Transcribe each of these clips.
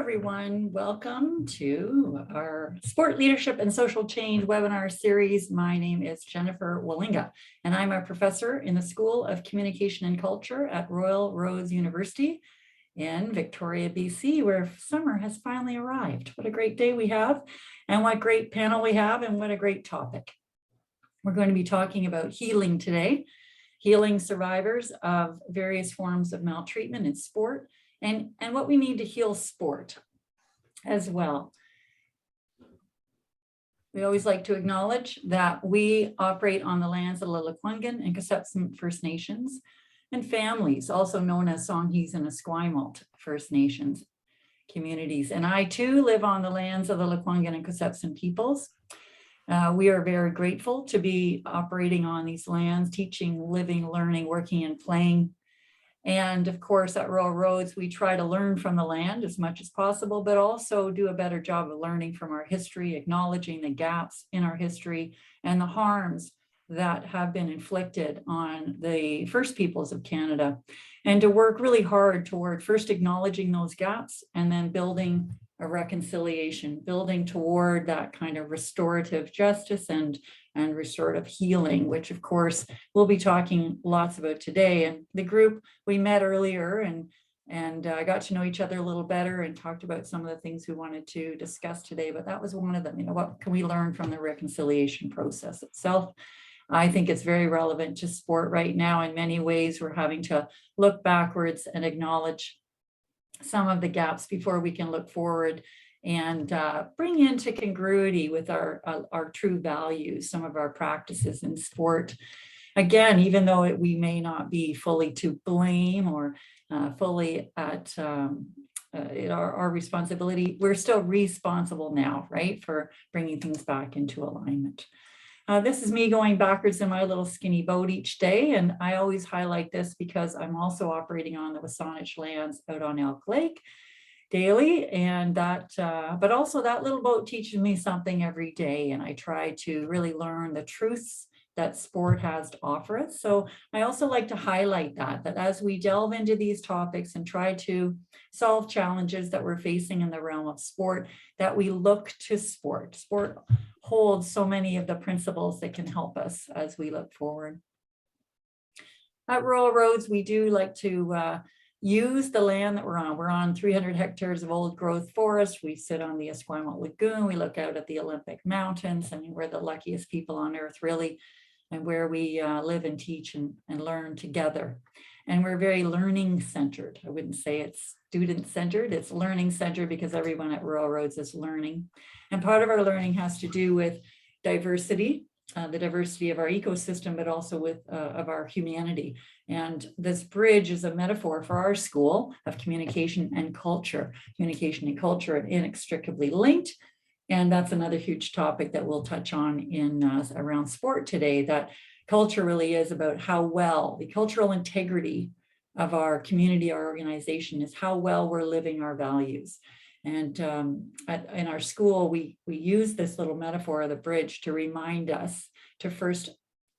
everyone. Welcome to our Sport Leadership and Social Change webinar series. My name is Jennifer Walinga, and I'm a professor in the School of Communication and Culture at Royal Roads University in Victoria, BC, where summer has finally arrived. What a great day we have, and what great panel we have, and what a great topic. We're going to be talking about healing today, healing survivors of various forms of maltreatment in sport, and what we need to heal sport as well. We always like to acknowledge that we operate on the lands of the Okanagan and Council First Nations and families, also known as Songhees and Esquimalt First Nations communities. And I too live on the lands of the Okanagan and Council peoples. We are very grateful to be operating on these lands, teaching, living, learning, working, and playing. And of course, at Royal Roads, we try to learn from the land as much as possible, but also do a better job of learning from our history, acknowledging the gaps in our history and the harms that have been inflicted on the First Peoples of Canada, and to work really hard toward first acknowledging those gaps and then building a reconciliation, building toward that kind of restorative justice and restorative healing, which of course we'll be talking lots about today. And the group, we met earlier and got to know each other a little better and talked about some of the things we wanted to discuss today, but that was one of them. You know, what can we learn from the reconciliation process itself? I think it's very relevant to sport right now. In many ways, we're having to look backwards and acknowledge some of the gaps before we can look forward and bring into congruity with our true values, some of our practices in sport. Again, even though we may not be fully to blame or fully at our responsibility, we're still responsible now, right, for bringing things back into alignment. This is me going backwards in my little skinny boat each day, and I always highlight this because I'm also operating on the Wasanich lands out on Elk Lake daily, and that, but also that little boat teaches me something every day, and I try to really learn the truths that sport has to offer us. So I also like to highlight that as we delve into these topics and try to solve challenges that we're facing in the realm of sport, that we look to sport. Sport holds so many of the principles that can help us as we look forward. At Royal Roads, we do like to use the land that we're on. We're on 300 hectares of old growth forest. We sit on the Esquimalt Lagoon. We look out at the Olympic Mountains. I mean, we're the luckiest people on earth, really, and where we live and teach and learn together. And we're very learning centered. I wouldn't say it's student centered, it's learning centered, because everyone at Royal Roads is learning. And part of our learning has to do with diversity, the diversity of our ecosystem, but also with of our humanity. And this bridge is a metaphor for our school of communication and culture. Communication and culture are inextricably linked. And that's another huge topic that we'll touch on in around sport today, that culture really is about how well the cultural integrity of our community, our organization, is how well we're living our values. And in our school, we use this little metaphor of the bridge to remind us to first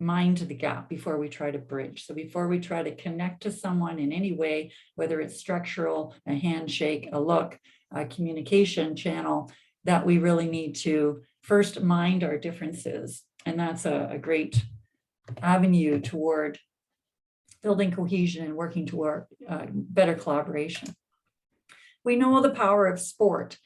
mind the gap before we try to bridge. So before we try to connect to someone in any way, whether it's structural, a handshake, a look, a communication channel, that we really need to first mind our differences. And that's a great avenue toward building cohesion and working toward better collaboration. We know the power of sport,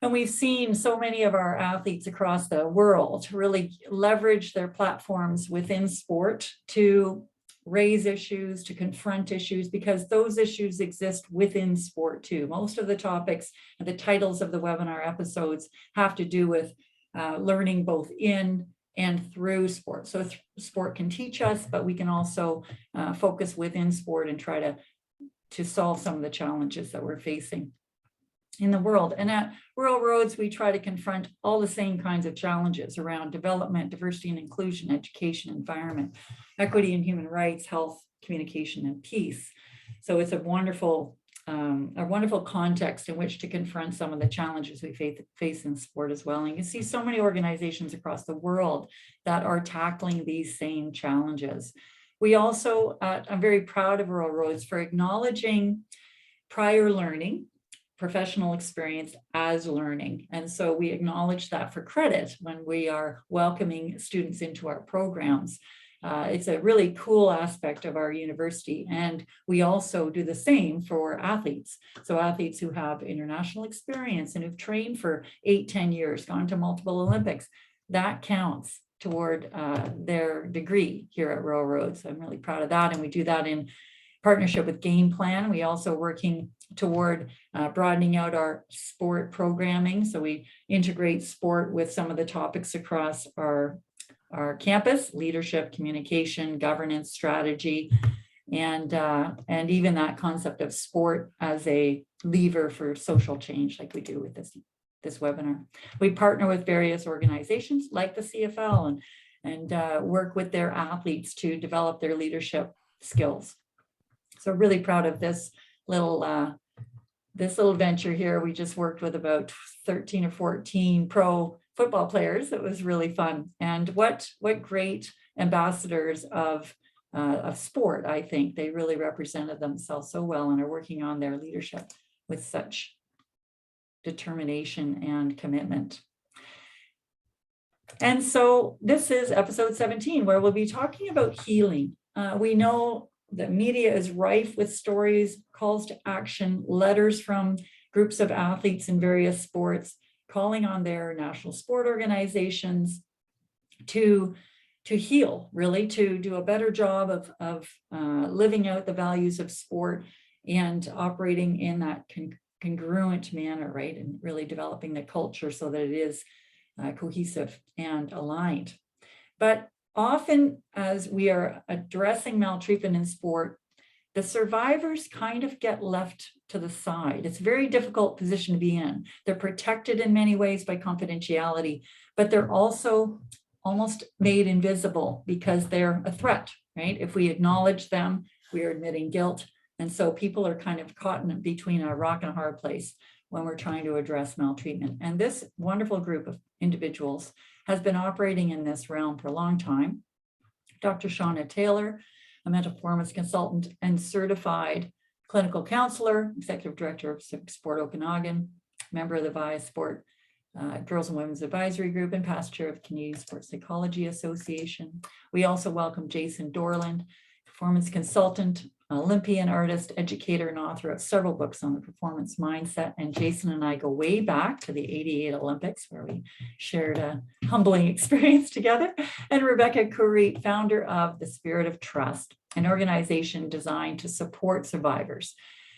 and we've seen so many of our athletes across the world really leverage their platforms within sport to raise issues, to confront issues, because those issues exist within sport too. Most of the topics and the titles of the webinar episodes have to do with learning both in and through sport. So sport can teach us, but we can also focus within sport and try to solve some of the challenges that we're facing in the world. And at Royal Roads, we try to confront all the same kinds of challenges around development, diversity and inclusion, education, environment, equity and human rights, health, communication, and peace. So it's a wonderful context in which to confront some of the challenges we face in sport as well. And you can see so many organizations across the world that are tackling these same challenges. We also, I'm very proud of Royal Roads for acknowledging prior learning professional experience as learning. And so we acknowledge that for credit when we are welcoming students into our programs. It's a really cool aspect of our university. And we also do the same for athletes. So athletes who have international experience and who've trained for 8-10 years, gone to multiple Olympics, that counts toward their degree here at Royal Road. So I'm really proud of that. And we do that in partnership with Game Plan. We also working toward broadening out our sport programming. So we integrate sport with some of the topics across our campus: leadership, communication, governance, strategy, and even that concept of sport as a lever for social change, like we do with this webinar. We partner with various organizations like the CFL and work with their athletes to develop their leadership skills. So really proud of this little venture here. We just worked with about 13 or 14 pro football players. It was really fun. And what great ambassadors of sport. I think they really represented themselves so well and are working on their leadership with such determination and commitment. And so this is episode 17, where we'll be talking about healing. We know that media is rife with stories, calls to action, letters from groups of athletes in various sports, calling on their national sport organizations to heal, really, to do a better job of living out the values of sport and operating in that congruent manner, right? And really developing the culture so that it is cohesive and aligned. But often, as we are addressing maltreatment in sport, the survivors kind of get left to the side. It's a very difficult position to be in. They're protected in many ways by confidentiality, but they're also almost made invisible because they're a threat, right? If we acknowledge them, we are admitting guilt. And so people are kind of caught in between a rock and a hard place when we're trying to address maltreatment. And this wonderful group of individuals has been operating in this realm for a long time. Dr. Shaunna Taylor, a mental performance consultant and certified clinical counselor, executive director of Sport Okanagan, member of the viaSport Girls and Women's Advisory Group, and past chair of Canadian Sports Psychology Association. We also welcome Jason Dorland, performance consultant, Olympian artist, educator, and author of several books on the performance mindset. And Jason and I go way back to the '88 Olympics, where we shared a humbling experience together. And Rebecca Curry, founder of The Spirit of Trust, an organization designed to support survivors,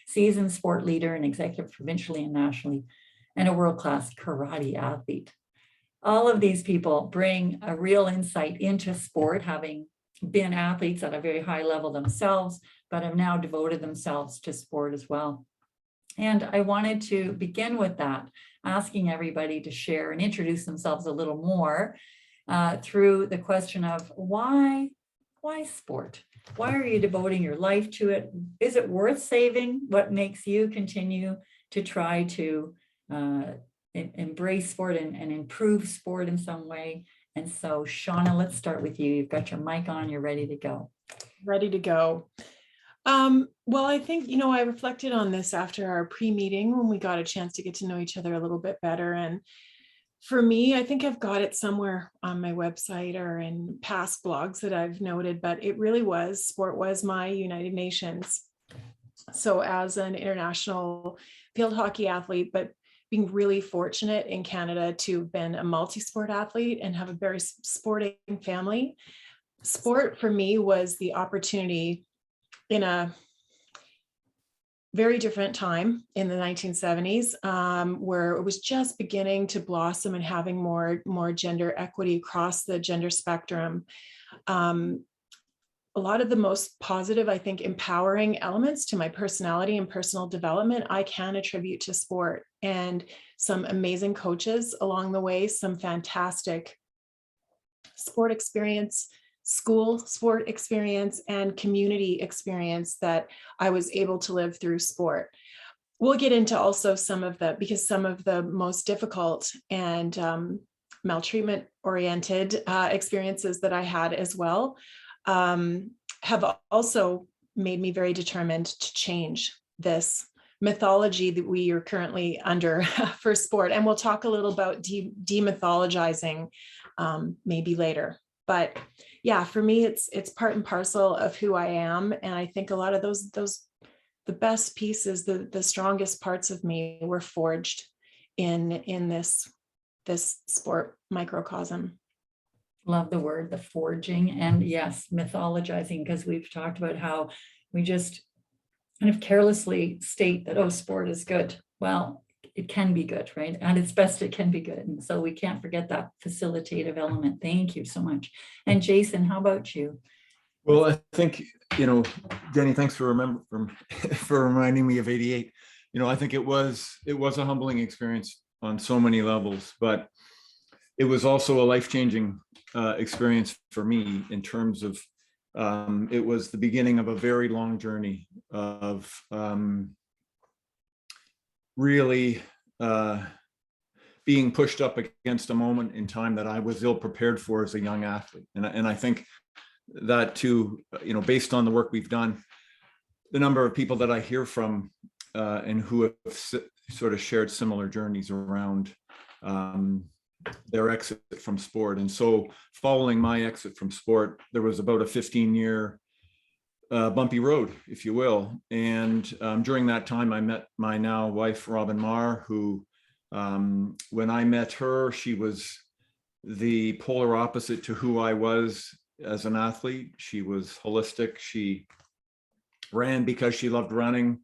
seasoned sport leader and executive provincially and nationally, and a world-class karate athlete. All of these people bring a real insight into sport, having been athletes at a very high level themselves, but have now devoted themselves to sport as well. And I wanted to begin with that, asking everybody to share and introduce themselves a little more through the question of why sport? Why are you devoting your life to it? Is it worth saving? What makes you continue to try to embrace sport and improve sport in some way? And so, Shaunna, let's start with you. You've got your mic on, you're ready to go. Ready to go. Well, I think, I reflected on this after our pre-meeting when we got a chance to get to know each other a little bit better. And for me, I think I've got it somewhere on my website or in past blogs that I've noted, but it really was, sport was my United Nations. So as an international field hockey athlete, but being really fortunate in Canada to have been a multi-sport athlete and have a very sporting family, sport for me was the opportunity in a very different time in the 1970s, where it was just beginning to blossom and having more gender equity across the gender spectrum. A lot of the most positive, I think, empowering elements to my personality and personal development, I can attribute to sport, and some amazing coaches along the way, some fantastic sport experience, school sport experience, and community experience that I was able to live through sport. We'll get into also some of the most difficult and maltreatment oriented experiences that I had as well have also made me very determined to change this mythology that we are currently under for sport. And we'll talk a little about demythologizing maybe later. But yeah, for me, it's part and parcel of who I am. And I think a lot of the best pieces, the strongest parts of me were forged in this sport microcosm. Love the word, the forging, and yes, mythologizing, because we've talked about how we just kind of carelessly state that, oh, sport is good. Well, it can be good, right? At its best, it can be good. And so we can't forget that facilitative element. Thank you so much. And Jason, how about you? Well, I think, Jenny, thanks for reminding me of '88. I think it was a humbling experience on so many levels, but it was also a life-changing experience for me in terms of it was the beginning of a very long journey of really being pushed up against a moment in time that I was ill prepared for as a young athlete. And I think that too, based on the work we've done, the number of people that I hear from and who have sort of shared similar journeys around their exit from sport. And so following my exit from sport, there was about a 15-year bumpy road, if you will. And during that time, I met my now wife, Robin Marr, who when I met her, she was the polar opposite to who I was as an athlete. She was holistic. She ran because she loved running.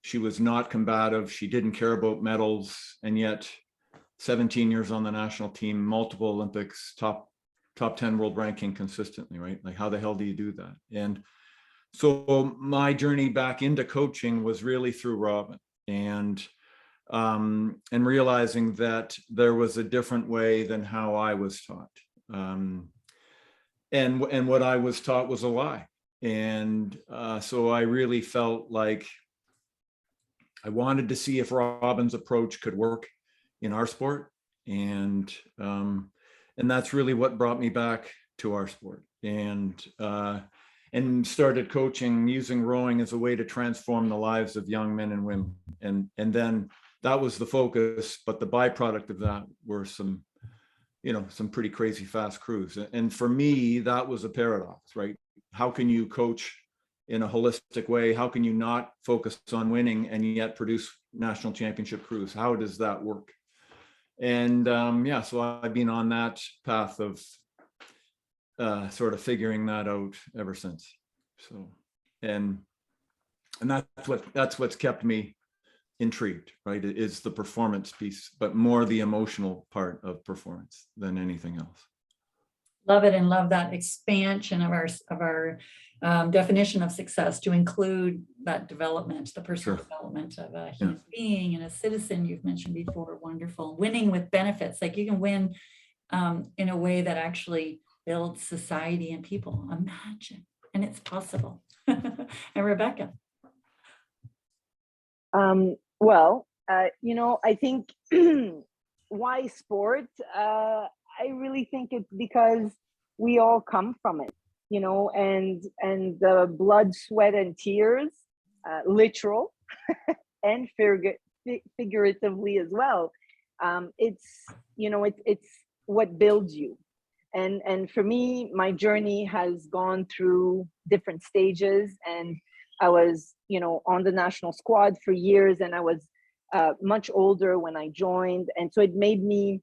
She was not combative. She didn't care about medals. And yet 17 years on the national team, multiple Olympics, top 10 world ranking consistently, right? Like, how the hell do you do that? And so my journey back into coaching was really through Robin, and realizing that there was a different way than how I was taught. And what I was taught was a lie. And so I really felt like I wanted to see if Robin's approach could work in our sport. And that's really what brought me back to our sport, and started coaching using rowing as a way to transform the lives of young men and women. And then that was the focus, but the byproduct of that were some pretty crazy fast crews. And for me, that was a paradox, right? How can you coach in a holistic way? How can you not focus on winning and yet produce national championship crews? How does that work? And so I've been on that path of sort of figuring that out ever since. So, and that's what's kept me intrigued, right? It is the performance piece, but more the emotional part of performance than anything else. Love it, and love that expansion of our definition of success to include that development, the personal development of a human being and a citizen. You've mentioned before. Wonderful. Winning with benefits, like you can win in a way that actually builds society and people. Imagine, and it's possible. And Rebecca. I think why sport? I really think it's because we all come from it, and the blood, sweat, and tears, literal and figuratively as well. It's what builds you. And for me, my journey has gone through different stages, and I was, on the national squad for years, and I was much older when I joined. And so it made me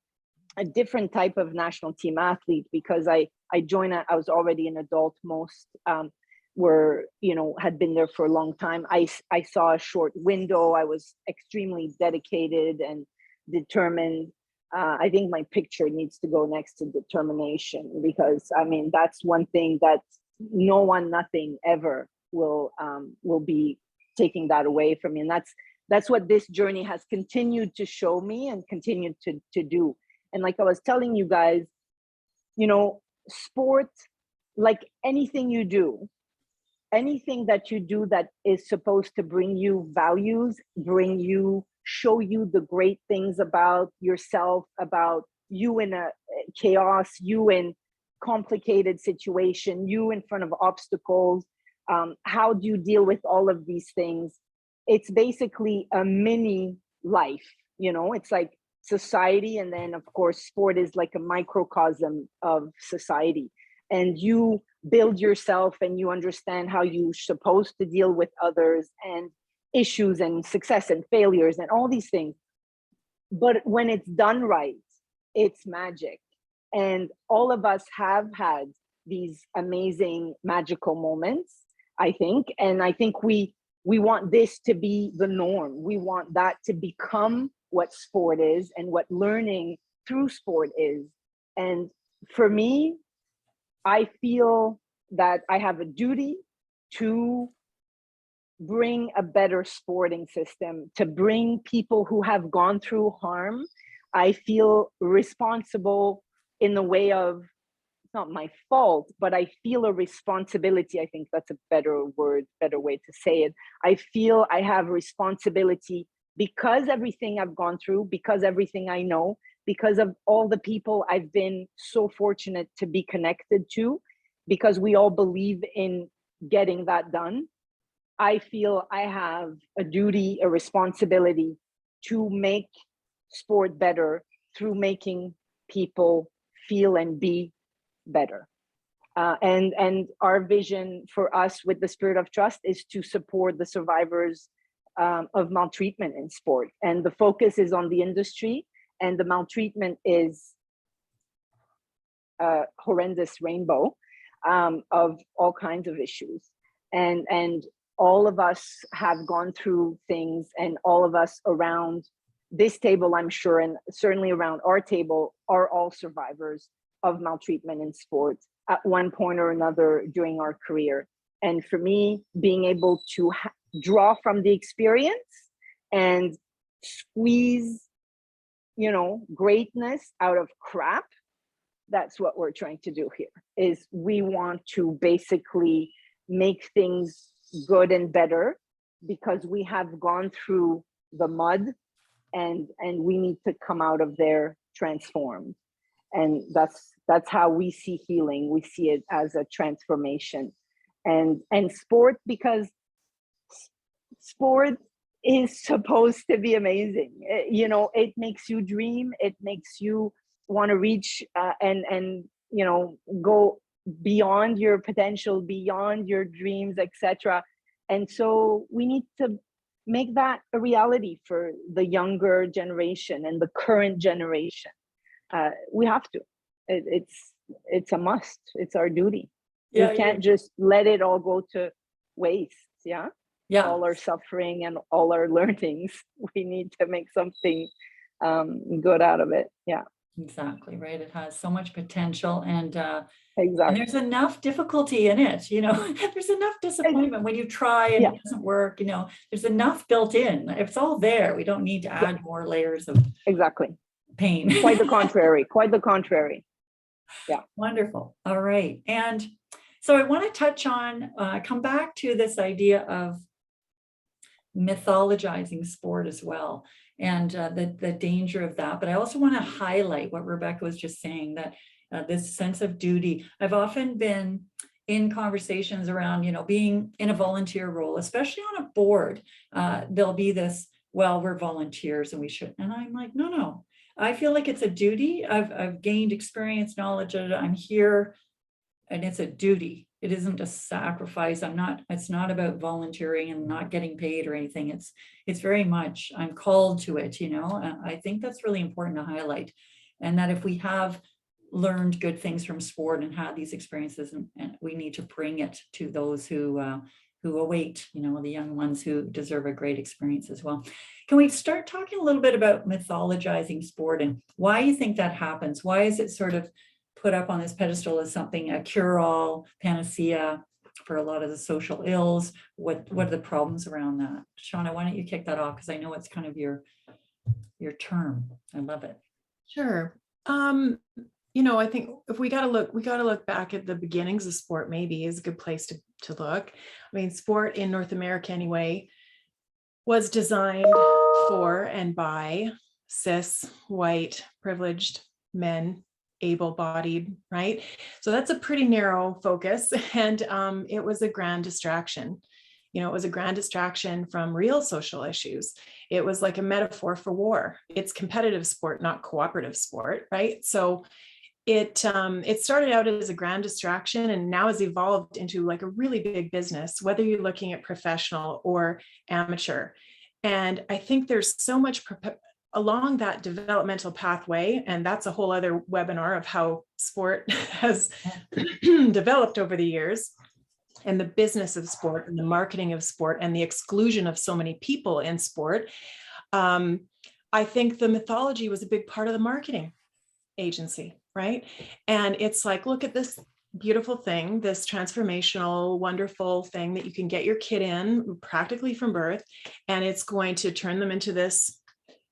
a different type of national team athlete, because I joined, I was already an adult. Most had been there for a long time. I saw a short window. I was extremely dedicated and determined. I think my picture needs to go next to determination, because that's one thing that no one, nothing ever will be taking that away from me. And that's what this journey has continued to show me and continued to do. And like I was telling you guys, sport, like anything you do, anything that you do that is supposed to bring you values, show you the great things about yourself, about you in a chaos, you in complicated situation, you in front of obstacles. How do you deal with all of these things? it's basically a mini life, you know, it's like society. And then of course, sport is like a microcosm of society. And you build yourself and you understand how you're supposed to deal with others and issues and success and failures and all these things. But when it's done right, it's magic. And all of us have had these amazing magical moments, I think. And I think we want this to be the norm. We want that to become what sport is and what learning through sport is. And for me, I feel that I have a duty to bring a better sporting system, to bring people who have gone through harm. I feel responsible in the way of, it's not my fault, but I feel a responsibility. I think that's a better word, better way to say it. I feel I have responsibility because everything I've gone through, because everything I know, because of all the people I've been so fortunate to be connected to, because we all believe in getting that done. I feel I have a duty, a responsibility to make sport better through making people feel and be better. And our vision for us with the Spirit of Trust is to support the survivors of maltreatment in sport. And the focus is on the industry, and the maltreatment is a horrendous rainbow of all kinds of issues. And all of us have gone through things, and all of us around this table, I'm sure, and certainly around our table, are all survivors of maltreatment in sport at one point or another during our career. And for me, being able to draw from the experience and squeeze, you know, greatness out of crap, that's what we're trying to do here. Is we want to basically make things good and better because we have gone through the mud, and we need to come out of there transformed. And that's how we see healing. We see it as a transformation. And sport, because sport is supposed to be amazing. You know, it makes you dream. It makes you want to reach and you know, go beyond your potential, beyond your dreams, etc. And so we need to make that a reality for the younger generation and the current generation. We have to. It's a must. It's our duty. Yeah, we can't just let it all go to waste. Yeah. All our suffering and all our learnings. We need to make something good out of it. Yeah. Exactly, right. It has so much potential, and exactly. And there's enough difficulty in it, you know, there's enough disappointment when you try and it doesn't work, you know, there's enough built in. It's all there. We don't need to add more layers of pain. Quite the contrary. Quite the contrary. Yeah. Wonderful. All right. And so I want to touch on, come back to this idea of mythologizing sport as well, and the danger of that. But I also want to highlight what Rebecca was just saying, that this sense of duty. I've often been in conversations around, you know, being in a volunteer role, especially on a board. There'll be this, well, we're volunteers and we should, and I'm like, no. I feel like it's a duty. I've gained experience, knowledge, I'm here, and it's a duty. It isn't a sacrifice. It's not about volunteering and not getting paid or anything. It's very much, I'm called to it, you know. I think that's really important to highlight. And that if we have learned good things from sport and had these experiences, and we need to bring it to those who await, you know, the young ones who deserve a great experience as well. Can we start talking a little bit about mythologizing sport and why you think that happens? Why is it sort of put up on this pedestal as something, a cure-all panacea for a lot of the social ills? What are the problems around that? Shaunna, why don't you kick that off? Because I know it's kind of your term. I love it. Sure. You know, I think if we got to look back at the beginnings of sport, maybe is a good place to look. I mean, sport in North America anyway was designed for and by cis, white, privileged men, able-bodied, right? So that's a pretty narrow focus, and it was a grand distraction. You know, it was a grand distraction from real social issues. It was like a metaphor for war. It's competitive sport, not cooperative sport, right? So it started out as a grand distraction and now has evolved into like a really big business, whether you're looking at professional or amateur. And I think there's so much along that developmental pathway, and that's a whole other webinar of how sport has developed over the years, and the business of sport and the marketing of sport and the exclusion of so many people in sport. I think the mythology was a big part of the marketing agency, right? And it's like, look at this beautiful thing, this transformational, wonderful thing that you can get your kid in practically from birth, and it's going to turn them into this,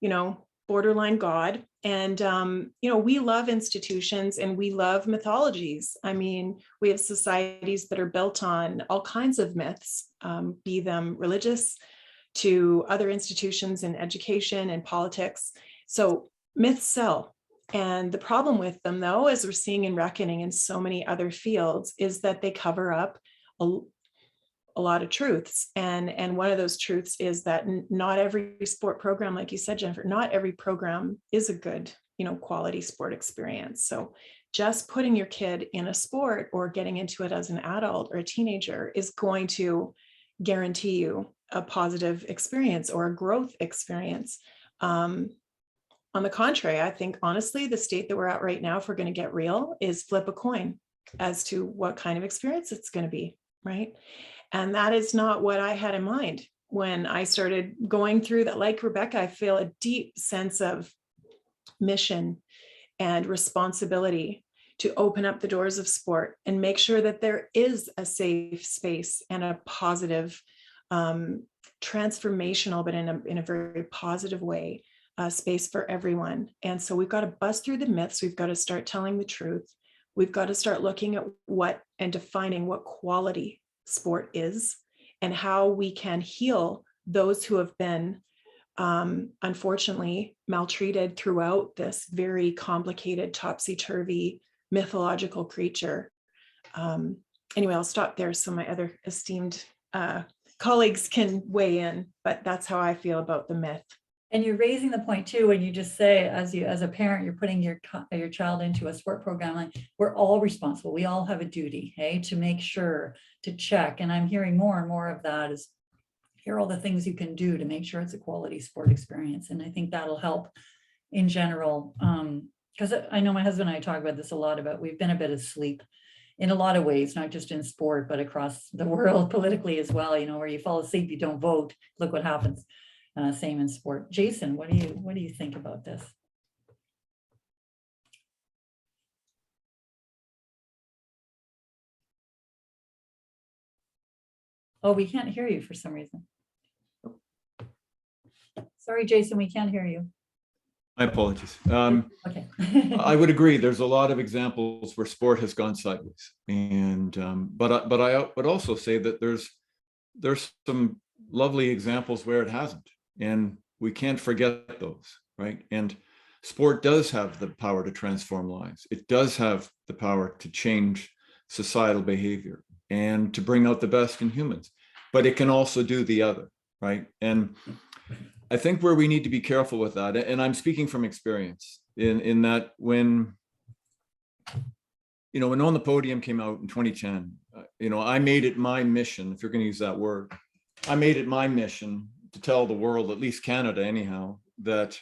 you know, borderline god. And, you know, we love institutions and we love mythologies. I mean, we have societies that are built on all kinds of myths, be them religious to other institutions in education and politics. So myths sell. And the problem with them, though, as we're seeing in reckoning in so many other fields, is that they cover up a lot of truths. And one of those truths is that not every sport program, like you said, Jennifer, not every program is a good, you know, quality sport experience. So just putting your kid in a sport or getting into it as an adult or a teenager is going to guarantee you a positive experience or a growth experience. On the contrary, I think, honestly, the state that we're at right now, if we're going to get real, is flip a coin as to what kind of experience it's going to be, right? And that is not what I had in mind when I started going through that. Like Rebecca, I feel a deep sense of mission and responsibility to open up the doors of sport and make sure that there is a safe space and a positive, transformational, but in a very positive way, space for everyone. And so we've got to bust through the myths. We've got to start telling the truth. We've got to start looking at what and defining what quality sport is and how we can heal those who have been unfortunately maltreated throughout this very complicated, topsy-turvy mythological creature. Anyway, I'll stop there so my other esteemed colleagues can weigh in, but that's how I feel about the myth. And you're raising the point too, when you just say, as a parent, you're putting your child into a sport program, like we're all responsible. We all have a duty, hey, to make sure to check. And I'm hearing more and more of that is here are all the things you can do to make sure it's a quality sport experience. And I think that'll help in general. Because I know my husband and I talk about this a lot about we've been a bit asleep in a lot of ways, not just in sport, but across the world politically as well, you know, where you fall asleep, you don't vote, look what happens. Same in sport. Jason, what do you think about this? Oh, we can't hear you for some reason. Sorry, Jason, we can't hear you. My apologies. Okay. I would agree. There's a lot of examples where sport has gone sideways, and but I would also say that there's some lovely examples where it hasn't, and we can't forget those, right? And sport does have the power to transform lives. It does have the power to change societal behavior and to bring out the best in humans, but it can also do the other, right? And I think where we need to be careful with that, and I'm speaking from experience, in that when On the Podium came out in 2010, I made it my mission, if you're going to use that word, I made it my mission to tell the world, at least Canada anyhow, that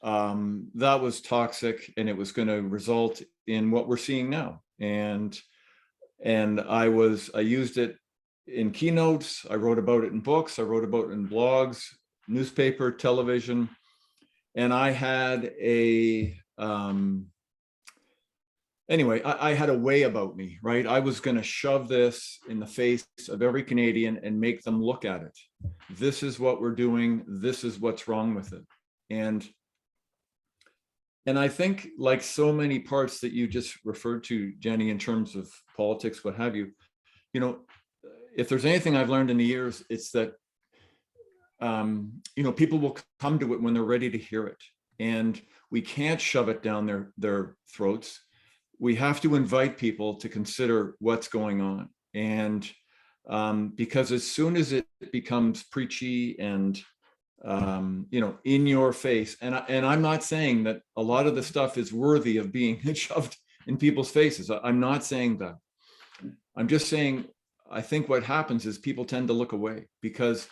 that was toxic and it was going to result in what we're seeing now. And I used it in keynotes. I wrote about it in books. I wrote about it in blogs, newspaper, television. And I had I had a way about me, right? I was going to shove this in the face of every Canadian and make them look at it. This is what we're doing. This is what's wrong with it. And I think, like so many parts that you just referred to, Jenny, in terms of politics, what have you, if there's anything I've learned in the years, it's that, people will come to it when they're ready to hear it. And we can't shove it down their throats. We have to invite people to consider what's going on. And because as soon as it becomes preachy and in your face, and I'm not saying that a lot of the stuff is worthy of being shoved in people's faces. I'm not saying that. I'm just saying, I think what happens is people tend to look away because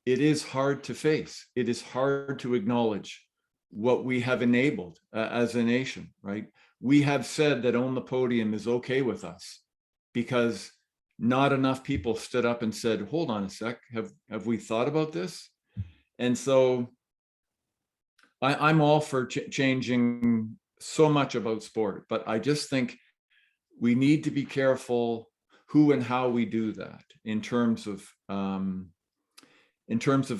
it is hard to face. It is hard to acknowledge what we have enabled as a nation, right? We have said that On the Podium is okay with us because not enough people stood up and said, hold on a sec, have we thought about this? And so I'm all for changing so much about sport, but I just think we need to be careful who and how we do that in terms of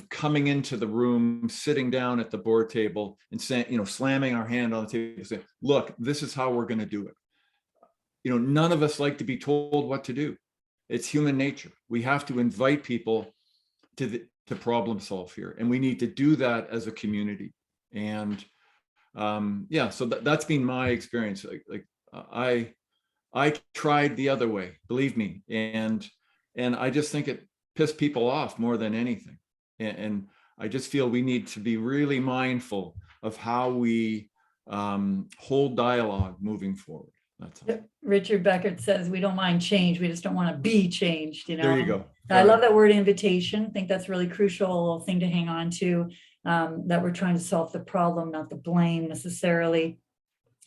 coming into the room, sitting down at the board table and saying, slamming our hand on the table, saying, look, this is how we're going to do it. None of us like to be told what to do. It's human nature. We have to invite people to problem solve here. And we need to do that as a community. And so that's been my experience. I tried the other way, believe me. And I just think it pissed people off more than anything. And I just feel we need to be really mindful of how we hold dialogue moving forward. That's all. Richard Beckert says, we don't mind change. We just don't want to be changed. There you go. I love that word invitation. I think that's a really crucial thing to hang on to, that we're trying to solve the problem, not the blame necessarily,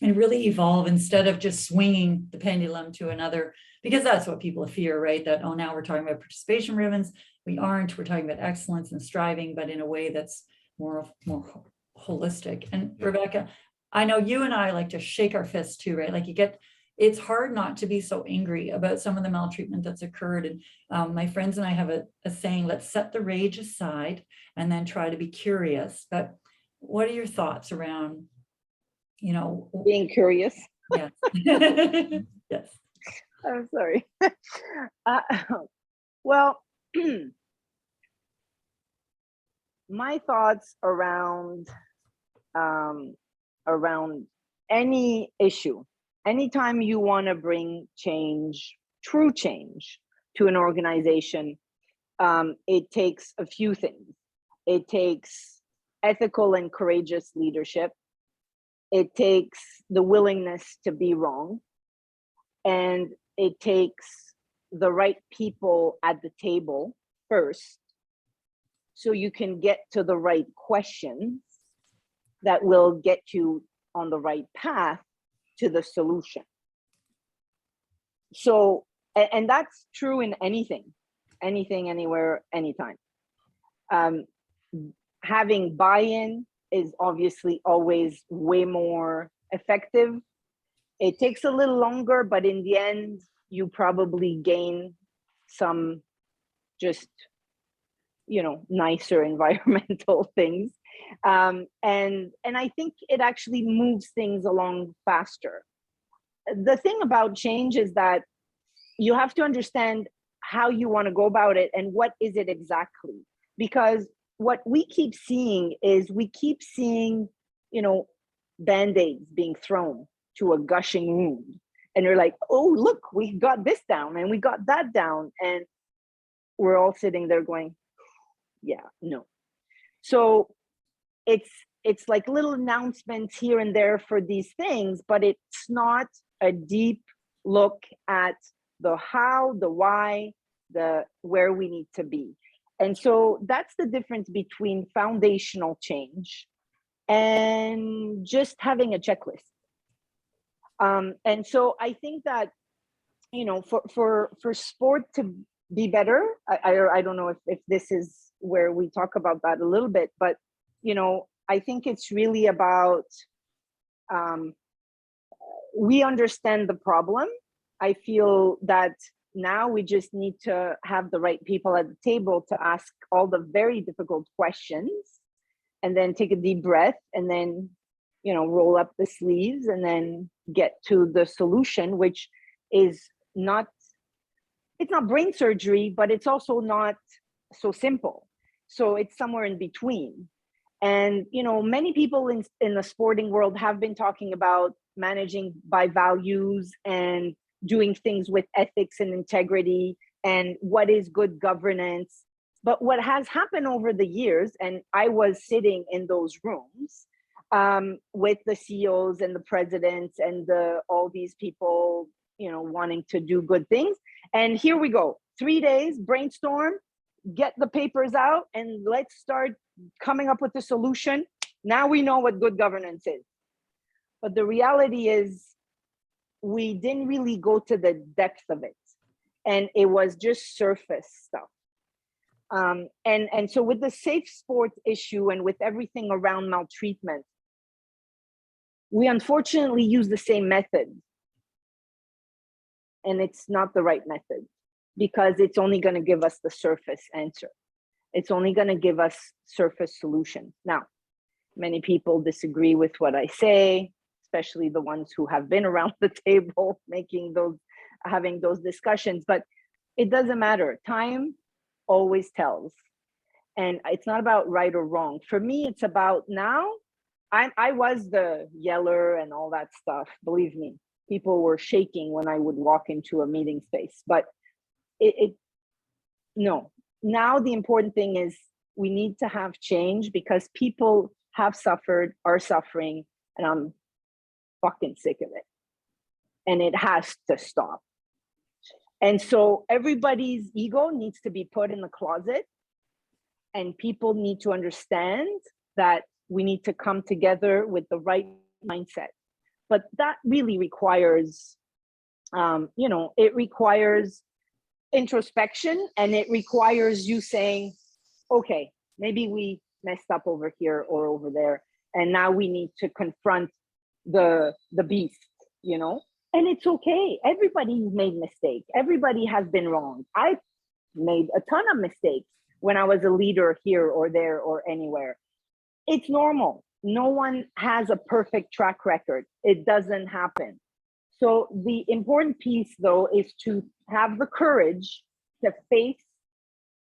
and really evolve instead of just swinging the pendulum to another, because that's what people fear, right? That, oh, now we're talking about participation ribbons. We aren't. We're talking about excellence and striving, but in a way that's more holistic. And Yeah. Rebecca, I know you and I like to shake our fists too, right? Like it's hard not to be so angry about some of the maltreatment that's occurred. And my friends and I have a saying, let's set the rage aside and then try to be curious. But what are your thoughts around, Being curious. Yes. Yes. I'm sorry. Well, my thoughts around any issue, anytime you want to bring change, true change to an organization, it takes a few things. It takes ethical and courageous leadership. It takes the willingness to be wrong. And it takes the right people at the table first, so you can get to the right questions that will get you on the right path to the solution. So, and that's true in anything, anywhere, anytime. Having buy-in is obviously always way more effective. It takes a little longer, but in the end, you probably gain some just, nicer environmental things. And I think it actually moves things along faster. The thing about change is that you have to understand how you want to go about it and what is it exactly. Because what we keep seeing is Band-Aids being thrown to a gushing wound. And you're like, oh, look, we got this down and we got that down. And we're all sitting there going, yeah, no. So it's like little announcements here and there for these things, but it's not a deep look at the how, the why, the where we need to be. And so that's the difference between foundational change and just having a checklist. And so I think that, for sport to be better, I don't know if this is where we talk about that a little bit, but, I think it's really about, we understand the problem. I feel that now we just need to have the right people at the table to ask all the very difficult questions, and then take a deep breath, and then, roll up the sleeves and then get to the solution, which is it's not brain surgery, but it's also not so simple. So it's somewhere in between. And, many people in the sporting world have been talking about managing by values and doing things with ethics and integrity and what is good governance. But what has happened over the years, and I was sitting in those rooms with the CEOs and the presidents and all these people, wanting to do good things. And here we go, 3 days, brainstorm, get the papers out, and let's start coming up with a solution. Now we know what good governance is. But the reality is we didn't really go to the depth of it. And it was just surface stuff. And so with the safe sport issue and with everything around maltreatment, we unfortunately use the same method. And it's not the right method, because it's only going to give us the surface answer. It's only going to give us surface solutions. Now, many people disagree with what I say, especially the ones who have been around the table having those discussions, but it doesn't matter. Time always tells. And it's not about right or wrong. For me, it's about now. I was the yeller and all that stuff. Believe me, people were shaking when I would walk into a meeting space. But no. Now the important thing is we need to have change, because people have suffered, are suffering, and I'm fucking sick of it. And it has to stop. And so everybody's ego needs to be put in the closet, and people need to understand that we need to come together with the right mindset. But that really requires, it requires introspection, and it requires you saying, okay, maybe we messed up over here or over there, and now we need to confront the beast, And it's okay. Everybody's made mistakes. Everybody has been wrong. I made a ton of mistakes when I was a leader here or there or anywhere. It's normal. No one has a perfect track record. It doesn't happen. So the important piece, though, is to have the courage to face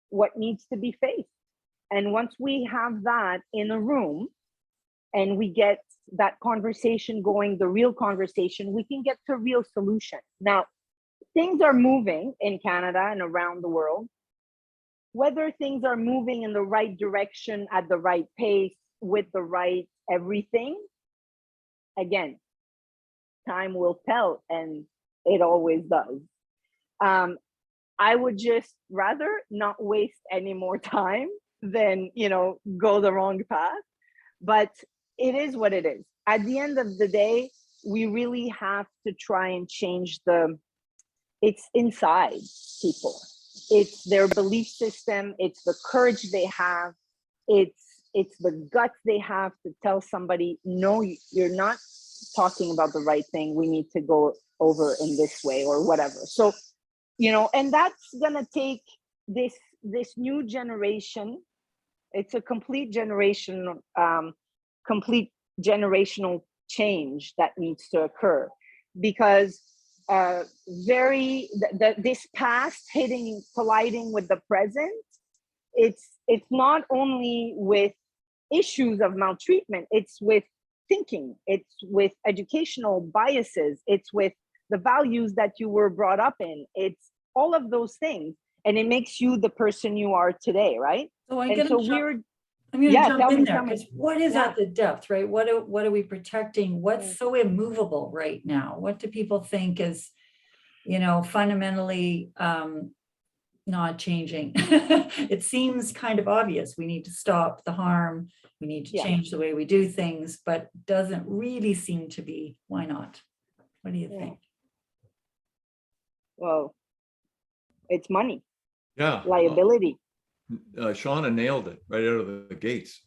what needs to be faced. And once we have that in a room and we get that conversation going, the real conversation, we can get to real solutions. Now, things are moving in Canada and around the world. Whether things are moving in the right direction at the right pace with the right everything, again, time will tell, and it always does. I would just rather not waste any more time than, go the wrong path. But it is what it is. At the end of the day, we really have to try and change it's inside people. It's their belief system. It's the courage they have. It's the guts they have to tell somebody, no, you're not talking about the right thing. We need to go over in this way or whatever. So, and that's going to take this new generation. It's a complete generational change that needs to occur, because this past colliding with the present, it's not only with issues of maltreatment, it's with thinking, it's with educational biases, it's with the values that you were brought up in, it's all of those things, and it makes you the person you are today, right? So I'm and going so to Yeah, jump tell in me, there, tell me. because what is at the depth, right? What are we protecting? What's so immovable right now? What do people think is, fundamentally not changing? It seems kind of obvious. We need to stop the harm. We need to change the way we do things, but doesn't really seem to be. Why not? What do you think? Well, it's money. Yeah. Liability. Shaunna nailed it right out of the gates.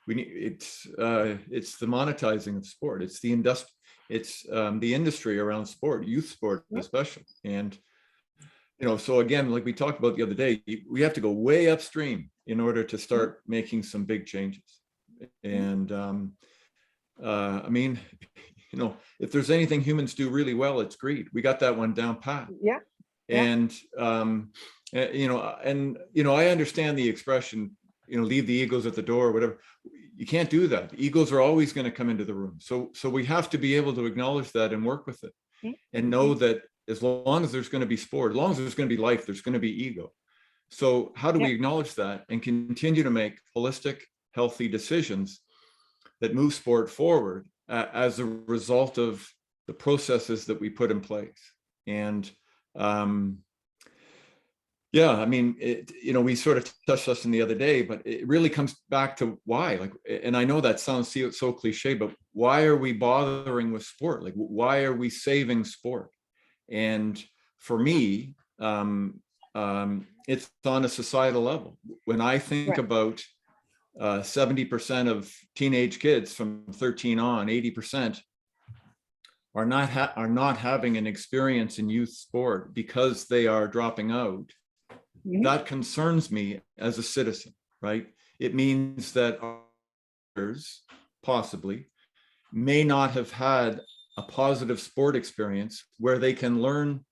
It's the monetizing of sport. It's the industry around sport, youth sport especially. And so again, like we talked about the other day, we have to go way upstream in order to start making some big changes. And if there's anything humans do really well, it's greed. We got that one down pat. Yeah. And I understand the expression, leave the egos at the door or whatever. You can't do that. The egos are always going to come into the room. So we have to be able to acknowledge that and work with it, and know that as long as there's going to be sport, as long as there's going to be life, there's going to be ego. So how do we acknowledge that and continue to make holistic, healthy decisions that move sport forward as a result of the processes that we put in place? And yeah, I mean, we sort of touched this in the other day, but it really comes back to why. Like, and I know that sounds so cliche, but why are we bothering with sport? Like, why are we saving sport? And for me, it's on a societal level. When I think about 70% of teenage kids from 13 on, 80% are not having an experience in youth sport because they are dropping out. That concerns me as a citizen, right? It means that others possibly may not have had a positive sport experience where they can learn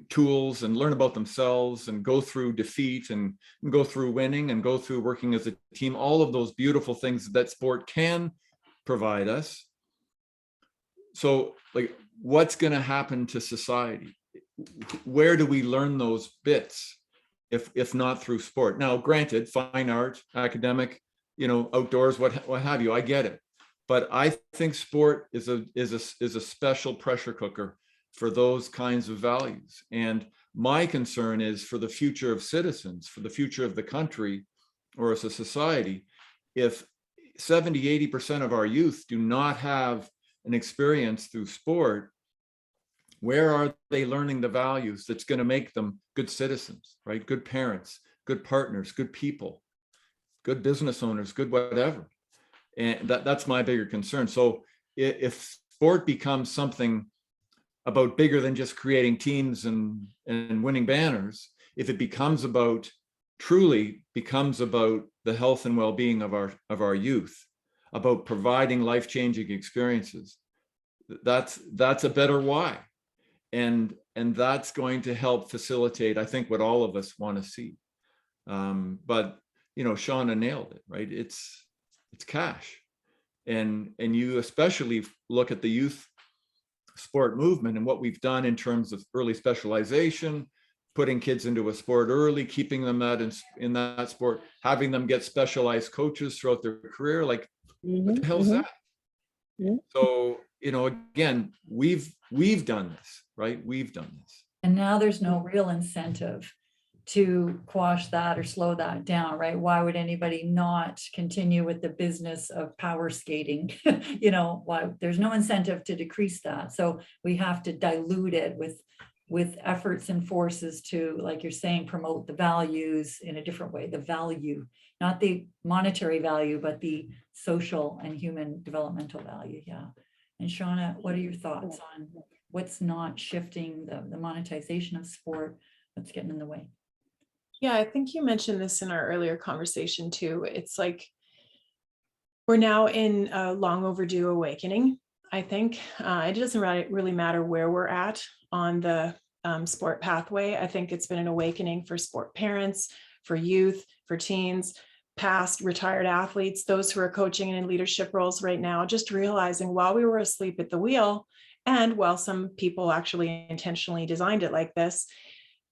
tools and learn about themselves and go through defeat and go through winning and go through working as a team, all of those beautiful things that sport can provide us. So, like, what's going to happen to society? Where do we learn those bits if not through sport? Now, granted, fine art, academic, outdoors, what have you, I get it. But I think sport is a special pressure cooker for those kinds of values. And my concern is for the future of citizens, for the future of the country or as a society, if 70-80% of our youth do not have an experience through sport, where are they learning the values that's going to make them good citizens, right? Good parents, good partners, good people, good business owners, good whatever. And that's my bigger concern. So if sport becomes something about bigger than just creating teams and winning banners, if it truly becomes about the health and well-being of our youth, about providing life-changing experiences, that's a better why. And that's going to help facilitate, I think, what all of us want to see. But Shaunna nailed it, right? It's cash, and you especially look at the youth sport movement and what we've done in terms of early specialization, putting kids into a sport early, keeping them in that sport, having them get specialized coaches throughout their career. Like, what the hell's that? So, again, we've done this, right? We've done this. And now there's no real incentive to quash that or slow that down, right? Why would anybody not continue with the business of power skating? Why there's no incentive to decrease that. So we have to dilute it with efforts and forces to, like you're saying, promote the values in a different way, the value, not the monetary value, but the social and human developmental value. Yeah. And Shaunna, what are your thoughts on what's not shifting the monetization of sport? What's getting in the way? Yeah, I think you mentioned this in our earlier conversation too. It's like we're now in a long overdue awakening. I think it doesn't really matter where we're at on the sport pathway. I think it's been an awakening for sport parents, for youth, for teens, past retired athletes, those who are coaching and in leadership roles right now, just realizing while we were asleep at the wheel, and while some people actually intentionally designed it like this,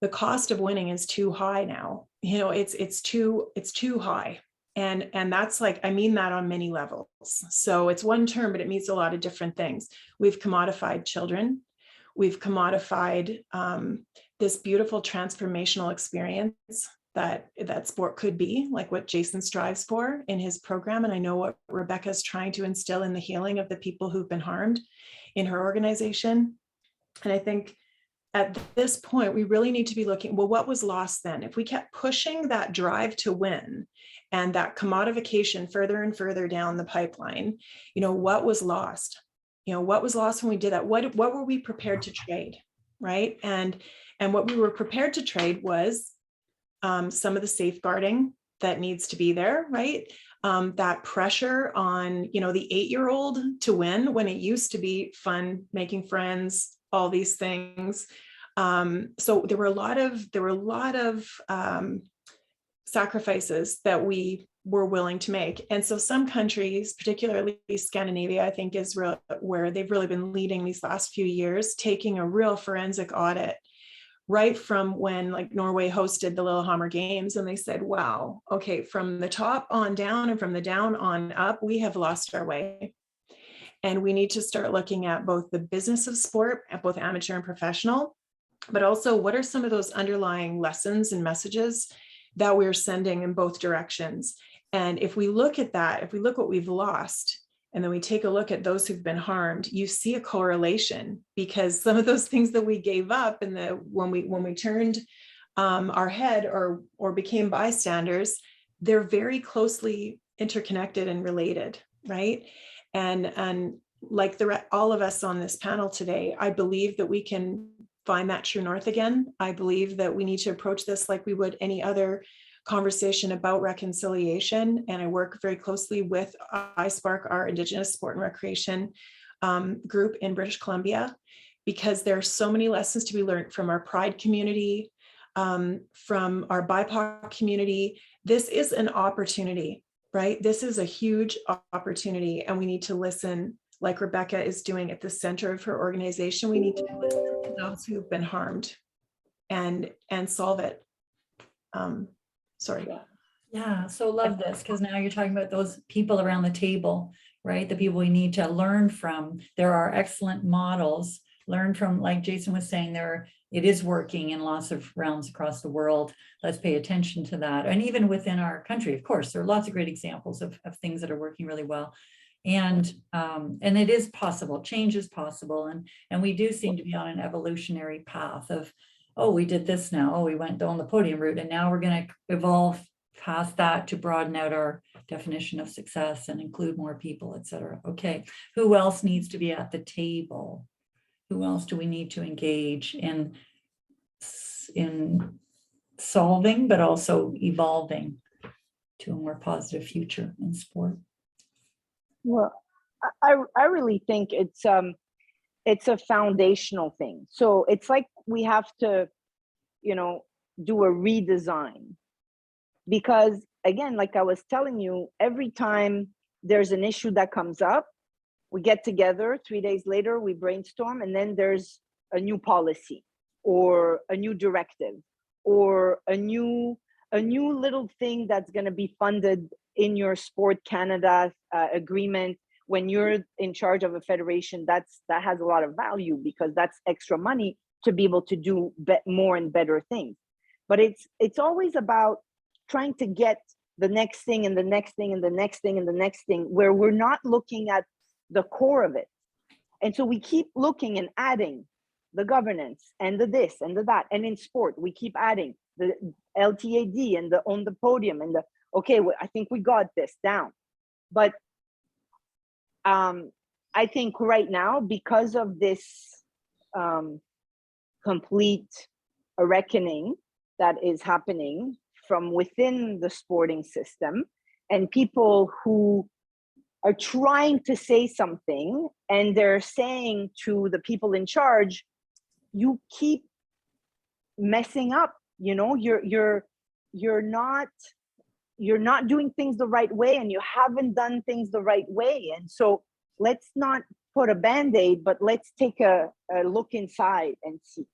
the cost of winning is too high now. It's too high. And that's like, I mean that on many levels. So it's one term, but it means a lot of different things. We've commodified children. We've commodified this beautiful transformational experience that sport could be, like what Jason strives for in his program. And I know what Rebecca's trying to instill in the healing of the people who've been harmed in her organization. And I think at this point, we really need to be looking, well, what was lost then? If we kept pushing that drive to win and that commodification further and further down the pipeline, what was lost? What was lost when we did that? What were we prepared to trade, right? And what we were prepared to trade was some of the safeguarding that needs to be there, right? That pressure on, the 8-year-old to win when it used to be fun, making friends, all these things. So there were a lot of sacrifices that we we're willing to make. And so some countries, particularly Scandinavia, I think is where they've really been leading these last few years, taking a real forensic audit right from when like Norway hosted the Lillehammer Games, and they said, wow, okay, from the top on down and from the down on up, we have lost our way. And we need to start looking at both the business of sport, at both amateur and professional, but also what are some of those underlying lessons and messages that we're sending in both directions. And if we look at that, if we look what we've lost, and then we take a look at those who've been harmed, you see a correlation, because some of those things that we gave up and when we turned our head or became bystanders, they're very closely interconnected and related, right? And like all of us on this panel today, I believe that we can find that true north again. I believe that we need to approach this like we would any other conversation about reconciliation. And I work very closely with iSpark, our Indigenous Sport and Recreation group in British Columbia, because there are so many lessons to be learned from our Pride community, from our BIPOC community. This is an opportunity, right? This is a huge opportunity, and we need to listen like Rebecca is doing at the center of her organization. We need to listen to those who've been harmed and solve it. Sorry. Yeah, so love this, because now you're talking about those people around the table, right? The people we need to learn from. There are excellent models. Learn from, like Jason was saying, it is working in lots of realms across the world. Let's pay attention to that. And even within our country, of course, there are lots of great examples of things that are working really well. And it is possible, change is possible. And we do seem to be on an evolutionary path of, oh, we did this now. Oh, we went down the podium route, and now we're going to evolve past that to broaden out our definition of success and include more people, et cetera. Okay, who else needs to be at the table? Who else do we need to engage in solving, but also evolving to a more positive future in sport? Well, I really think it's a foundational thing. So it's like we have to, do a redesign, because again, like I was telling you, every time there's an issue that comes up, we get together, 3 days later, we brainstorm, and then there's a new policy or a new directive or a new little thing that's going to be funded in your Sport Canada agreement. When you're in charge of a federation, that has a lot of value, because that's extra money to be able to do more and better things. But it's always about trying to get the next thing and the next thing and the next thing and the next thing, where we're not looking at the core of it. And so we keep looking and adding the governance and the this and the that. And in sport, we keep adding the LTAD and the on the podium and okay, well, I think we got this down. But I think right now, because of this complete reckoning that is happening from within the sporting system, and people who are trying to say something, and they're saying to the people in charge, you keep messing up, you're not doing things the right way, and you haven't done things the right way. And so let's not put a band-aid, but let's take a look inside and see.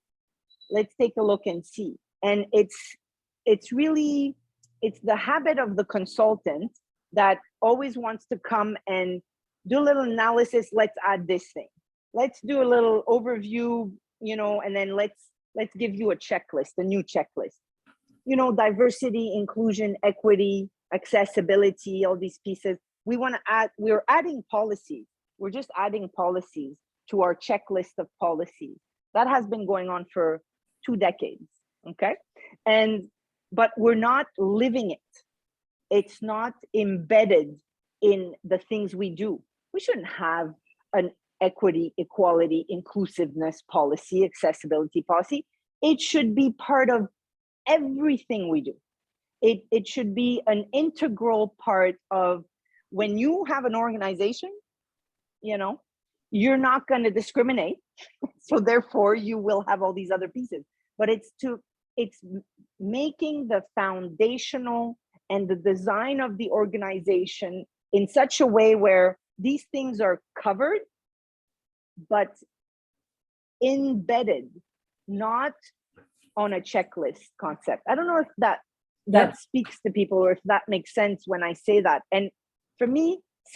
Let's take a look and see. And it's the habit of the consultant that always wants to come and do a little analysis. Let's add this thing. Let's do a little overview, and then let's give you a checklist, a new checklist. Diversity, inclusion, equity, accessibility, all these pieces. We're adding policies. We're just adding policies to our checklist of policies. That has been going on for 2 decades, okay? But we're not living it. It's not embedded in the things we do. We shouldn't have an equity, equality, inclusiveness policy, accessibility policy. It should be part of everything we do. It should be an integral part of when you have an organization, you're not going to discriminate. So therefore you will have all these other pieces, but it's making the foundational and the design of the organization in such a way where these things are covered, but embedded, not on a checklist concept. I don't know if that speaks to people, or if that makes sense when I say that. And for me,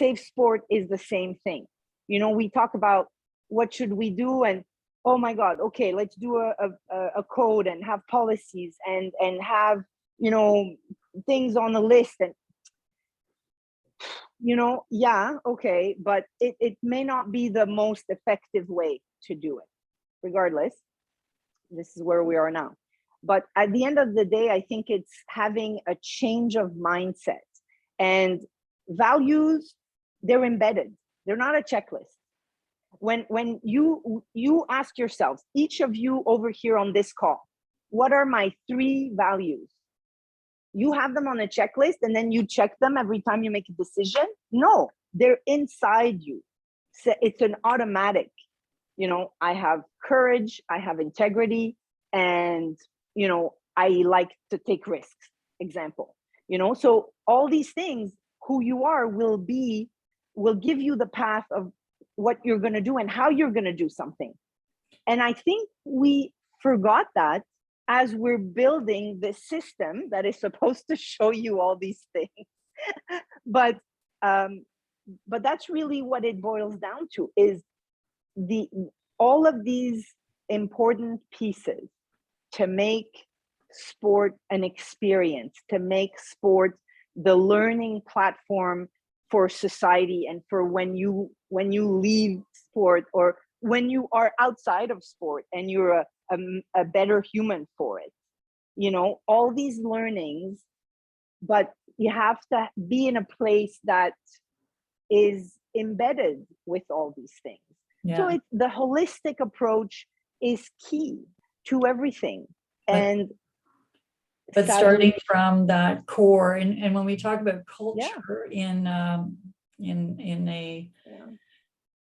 safe sport is the same thing. You know, we talk about what should we do, and oh my God, okay, let's do a code and have policies and have, you know, things on the list, and you know, yeah, okay, but it may not be the most effective way to do it. Regardless, this is where we are now. But at the end of the day, I think it's having a change of mindset, and values, they're embedded. They're not a checklist. When you ask yourselves, each of you over here on this call, what are my 3 values? You have them on a checklist and then you check them every time you make a decision? No, they're inside you. So it's an automatic. You know, I have courage, I have integrity, and, you know, I like to take risks, example. You know, so all these things, who you are will give you the path of what you're going to do and how you're going to do something. And I think we forgot that as we're building this system that is supposed to show you all these things. But that's really what it boils down to, is all of these important pieces to make sport an experience, to make sport the learning platform for society, and for when you leave sport, or when you are outside of sport and you're a better human for it. You know, all these learnings, but you have to be in a place that is embedded with all these things. Yeah. So the holistic approach is key to everything. And but sadly, starting from that core, and when we talk about culture in a, you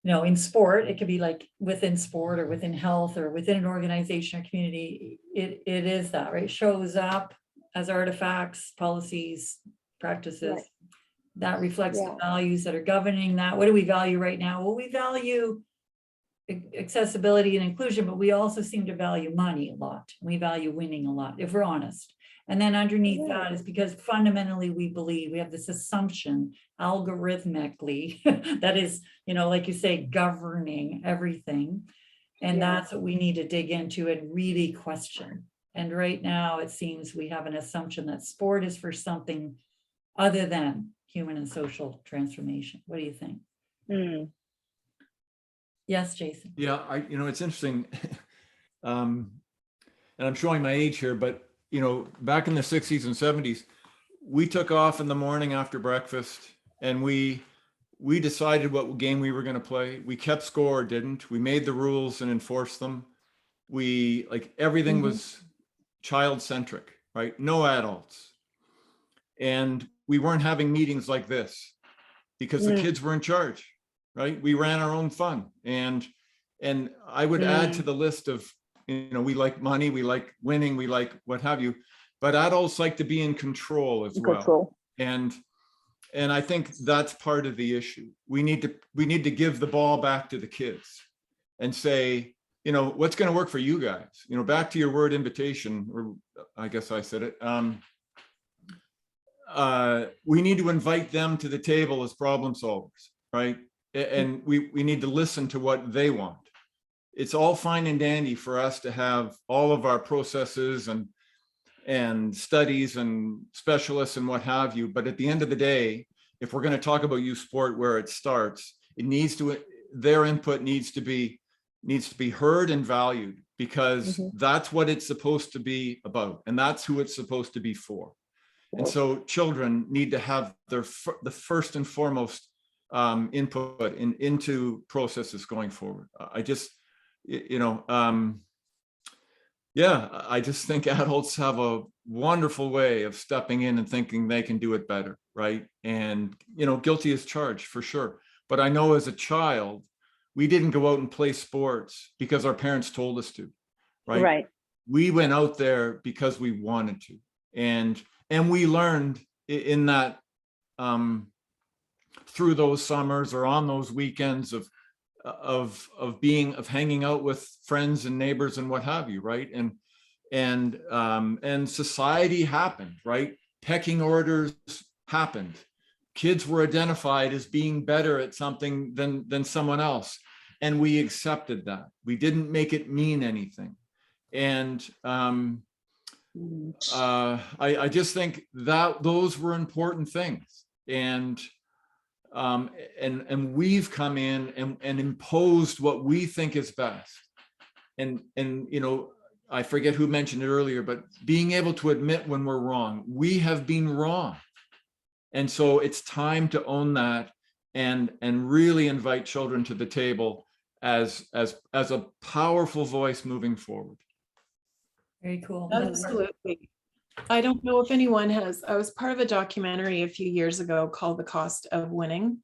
know, in sport, it could be like within sport or within health or within an organization or community, it is that, right? Shows up as artifacts, policies, practices, right, that reflects the values that are governing that. What do we value right now? Well, we value accessibility and inclusion, but we also seem to value money a lot. We value winning a lot, if we're honest. And then underneath that is because fundamentally we believe, we have this assumption algorithmically that is, you know, like you say, governing everything. And that's what we need to dig into and really question. And right now it seems we have an assumption that sport is for something other than human and social transformation. What do you think? Yes, Jason. Yeah, you know, it's interesting. And I'm showing my age here, but you know, back in the 60s and 70s, we took off in the morning after breakfast and we decided what game we were going to play. We kept score or didn't. We made the rules and enforced them. We, like, everything was child-centric, right? No adults. And we weren't having meetings like this because the kids were in charge, right? We ran our own fun. And I would add to the list of, you know, we like money, we like winning, we like what have you, but adults like to be in control as well. And I think that's part of the issue. We need to give the ball back to the kids and say, you know, what's going to work for you guys? You know, back to your word invitation, or I guess I said it. We need to invite them to the table as problem solvers, right? And we need to listen to what they want. It's all fine and dandy for us to have all of our processes and studies and specialists and what have you. But at the end of the day, if we're going to talk about youth sport where it starts, their input needs to be heard and valued, because that's what it's supposed to be about. And that's who it's supposed to be for. And so children need to have the first and foremost input into processes going forward. I just think adults have a wonderful way of stepping in and thinking they can do it better, right? And, you know, guilty as charged for sure. But I know as a child, we didn't go out and play sports because our parents told us to, right? We went out there because we wanted to. And we learned in that, through those summers or on those weekends of hanging out with friends and neighbors and what have you, right? And society happened, right? Pecking orders happened. Kids were identified as being better at something than someone else, and we accepted that. We didn't make it mean anything. And I just think that those were important things. And we've come in and imposed what we think is best. And you know, I forget who mentioned it earlier, but being able to admit when we're wrong. We have been wrong. And so it's time to own that and really invite children to the table as a powerful voice moving forward. Very cool. Absolutely. I don't know if anyone has, I was part of a documentary a few years ago called The Cost of Winning,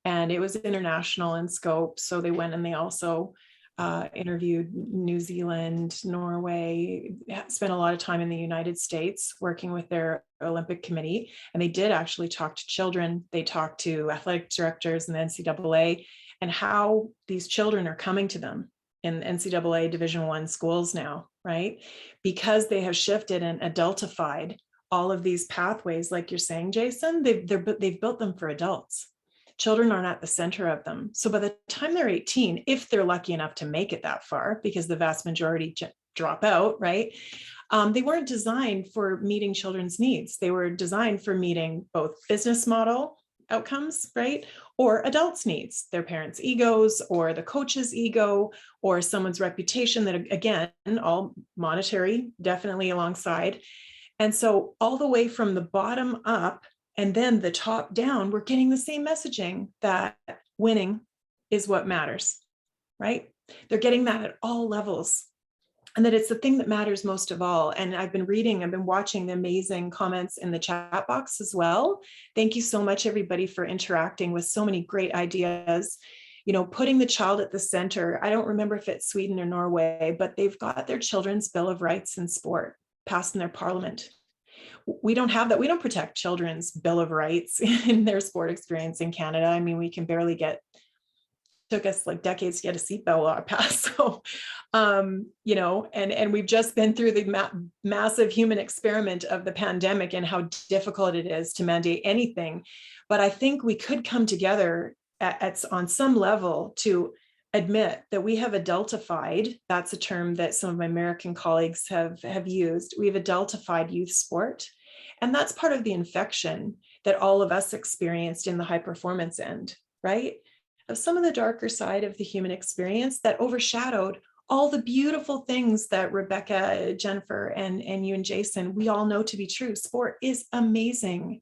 and it was international in scope. So they went and they also interviewed New Zealand, Norway, spent a lot of time in the United States working with their Olympic committee. And they did actually talk to children. They talked to athletic directors and the NCAA and how these children are coming to them in NCAA Division I schools now, right? Because they have shifted and adultified all of these pathways, like you're saying, Jason, they've built them for adults. Children aren't at the center of them. So by the time they're 18, if they're lucky enough to make it that far, because the vast majority drop out, right? They weren't designed for meeting children's needs. They were designed for meeting both business model outcomes, right? Or adults' needs, their parents' egos, or the coach's ego, or someone's reputation that, again, all monetary, definitely alongside. And so all the way from the bottom up and then the top down, we're getting the same messaging that winning is what matters, right? They're getting that at all levels. And that it's the thing that matters most of all. And I've been watching the amazing comments in the chat box as well. Thank you so much, everybody, for interacting with so many great ideas. You know, putting the child at the center. I don't remember if it's Sweden or Norway, but they've got their Children's Bill of Rights in sport passed in their parliament. We don't have that. We don't protect children's Bill of Rights in their sport experience in Canada. I mean, we can barely took us like decades to get a seatbelt law passed. So, you know, and we've just been through the massive human experiment of the pandemic and how difficult it is to mandate anything. But I think we could come together on some level to admit that we have adultified. That's a term that some of my American colleagues have used. We've adultified youth sport. And that's part of the infection that all of us experienced in the high performance end, right? Of some of the darker side of the human experience that overshadowed all the beautiful things that Rebecca, Jennifer, and you and Jason, we all know to be true. Sport is amazing,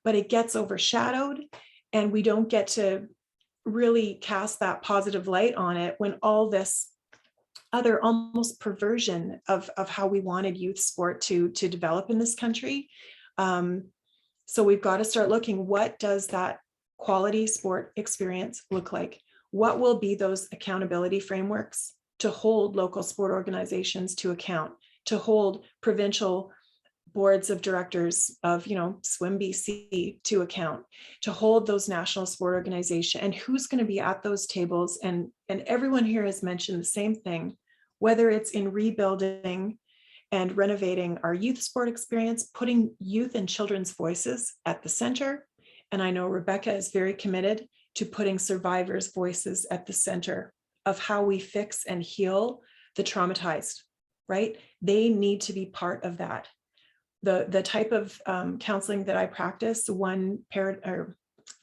but it gets overshadowed and we don't get to really cast that positive light on it when all this other almost perversion of how we wanted youth sport to develop in this country. So we've got to start looking, what does that quality sport experience look like? What will be those accountability frameworks to hold local sport organizations to account, to hold provincial boards of directors of, you know, Swim BC to account, to hold those national sport organizations, and who's going to be at those tables? And everyone here has mentioned the same thing, whether it's in rebuilding and renovating our youth sport experience, putting youth and children's voices at the center. And I know Rebecca is very committed to putting survivors' voices at the center of how we fix and heal the traumatized, right? They need to be part of that. The type of counseling that I practice, one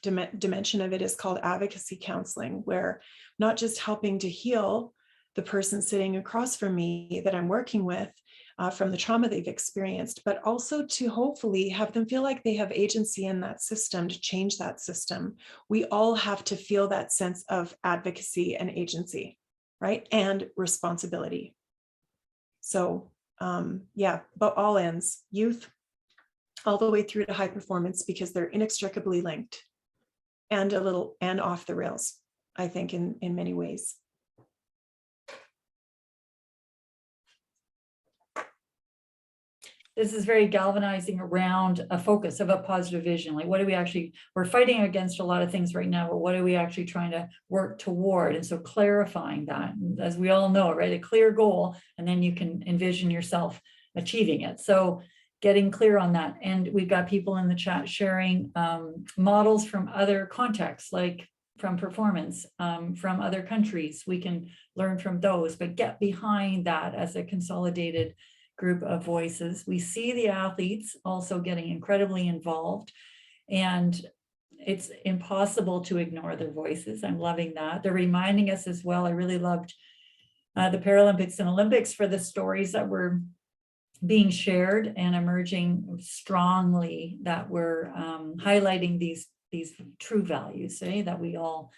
dimension of it is called advocacy counseling, where not just helping to heal the person sitting across from me that I'm working with from the trauma they've experienced, but also to hopefully have them feel like they have agency in that system to change that system. We all have to feel that sense of advocacy and agency, right? And responsibility. So yeah, but all ends, youth, all the way through to high performance, because they're inextricably linked and a little and off the rails, I think, in many ways. this is very galvanizing around a focus of a positive vision. Like, what do we actually, we're fighting against a lot of things right now, but what are we actually trying to work toward? And so clarifying that, and as we all know, right, a clear goal, and then you can envision yourself achieving it. So getting clear on that. And we've got people in the chat sharing models from other contexts, like from performance, from other countries. We can learn from those, but get behind that as a consolidated group of voices. We see the athletes also getting incredibly involved, and it's impossible to ignore their voices. I'm loving that. They're reminding us as well. I really loved the Paralympics and Olympics for the stories that were being shared and emerging strongly, that we're highlighting these true values, that we all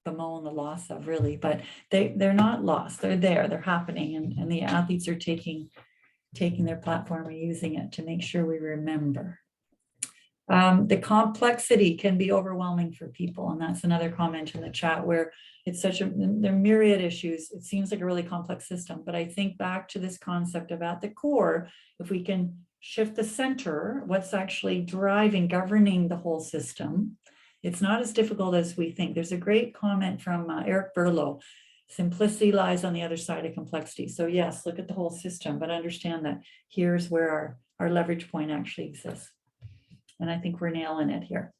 bemoan the loss of, really, but they're not lost. They're there, they're happening, and the athletes are taking their platform and using it to make sure we remember. The complexity can be overwhelming for people, and that's another comment in the chat, where it's such a, there are myriad issues. It seems like a really complex system, but I think back to this concept of, at the core, if we can shift the center, what's actually driving, governing the whole system, it's not as difficult as we think. There's a great comment from Eric Berlow: simplicity lies on the other side of complexity. So yes, look at the whole system, but understand that here's where our leverage point actually exists. And I think we're nailing it here.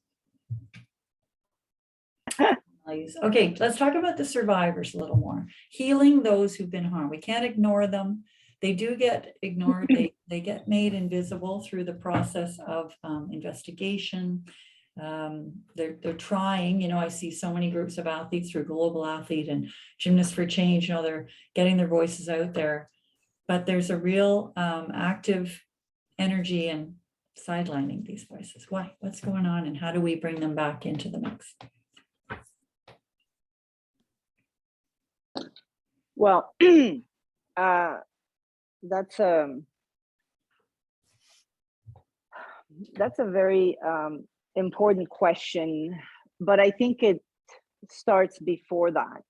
Okay, let's talk about the survivors a little more. Healing those who've been harmed. We can't ignore them. They do get ignored. They get made invisible through the process of investigation. They're trying, you know, I see so many groups of athletes through Global Athlete and Gymnasts for Change, you know, they're getting their voices out there, but there's a real active energy in sidelining these voices. Why? What's going on, and how do we bring them back into the mix? Well, that's a very important question, but I think it starts before that,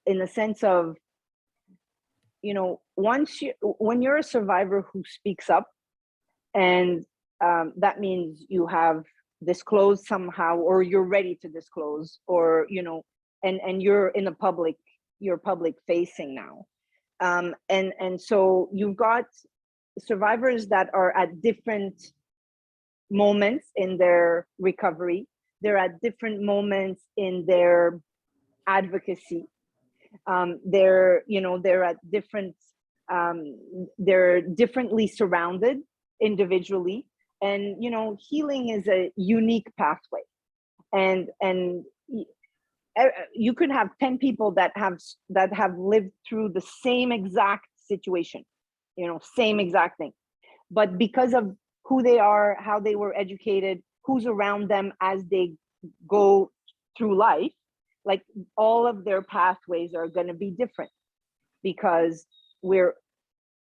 in the sense of, you know, when you're a survivor who speaks up, and that means you have disclosed somehow, or you're ready to disclose, or, you know, and you're in the public, you're public facing now. And so you've got survivors that are at different moments in their recovery. They're at different moments in their advocacy. They're at different, they're differently surrounded individually. And, you know, healing is a unique pathway. And you could have 10 people that have lived through the same exact situation, you know, same exact thing. But because of who they are, how they were educated, who's around them as they go through life, like, all of their pathways are going to be different, because we're,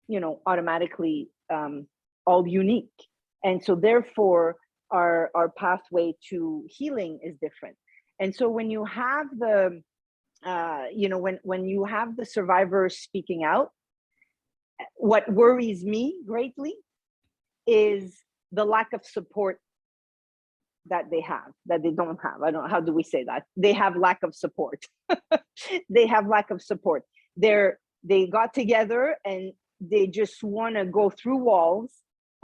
you know, automatically all unique. And so therefore our pathway to healing is different. And so when you have the, you know, when you have the survivors speaking out, what worries me greatly is the lack of support that they have, that they don't have. I don't know, how do we say that? They have lack of support. They have lack of support. They got together and they just want to go through walls,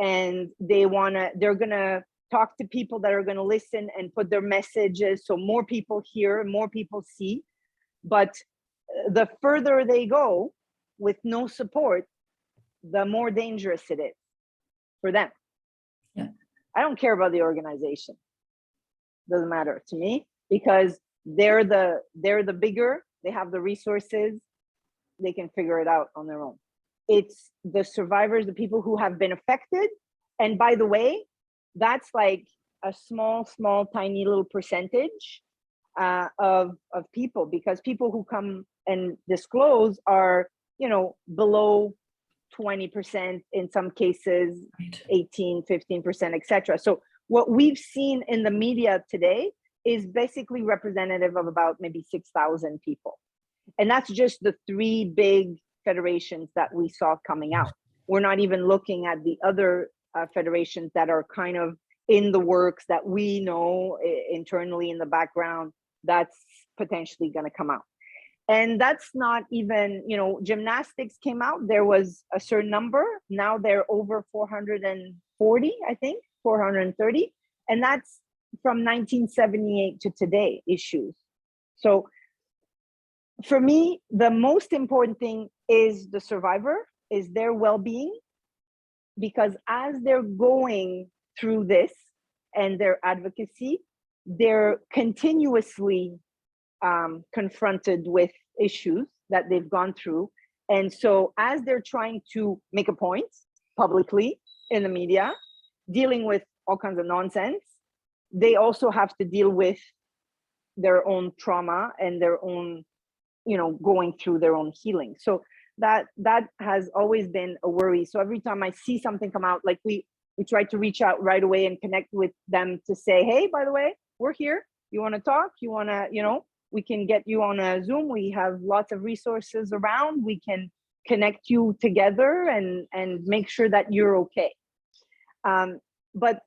and they're gonna talk to people that are gonna listen and put their messages so more people hear, more people see. But the further they go with no support, the more dangerous it is for them. Yeah. I don't care about the organization. Doesn't matter to me, because they're the bigger, they have the resources, they can figure it out on their own. It's the survivors, the people who have been affected. And by the way, that's like a small, tiny little percentage of people, because people who come and disclose are, you know, below 20%, in some cases, 18, 15%, etc. So what we've seen in the media today is basically representative of about maybe 6,000 people. And that's just the three big federations that we saw coming out. We're not even looking at the other federations that are kind of in the works that we know internally in the background that's potentially going to come out. And that's not even, you know, gymnastics came out, there was a certain number, now they're over 440, I think, 430. And that's from 1978 to today issues. So for me, the most important thing is the survivor, is their well-being, because as they're going through this and their advocacy, they're continuously confronted with issues that they've gone through. And so as they're trying to make a point publicly in the media, dealing with all kinds of nonsense, they also have to deal with their own trauma and their own, you know, going through their own healing. So that has always been a worry. So every time I see something come out, like we try to reach out right away and connect with them to say, hey, by the way, we're here. You want to talk? You want to, you know, we can get you on a Zoom. We have lots of resources around. We can connect you together and make sure that you're okay. But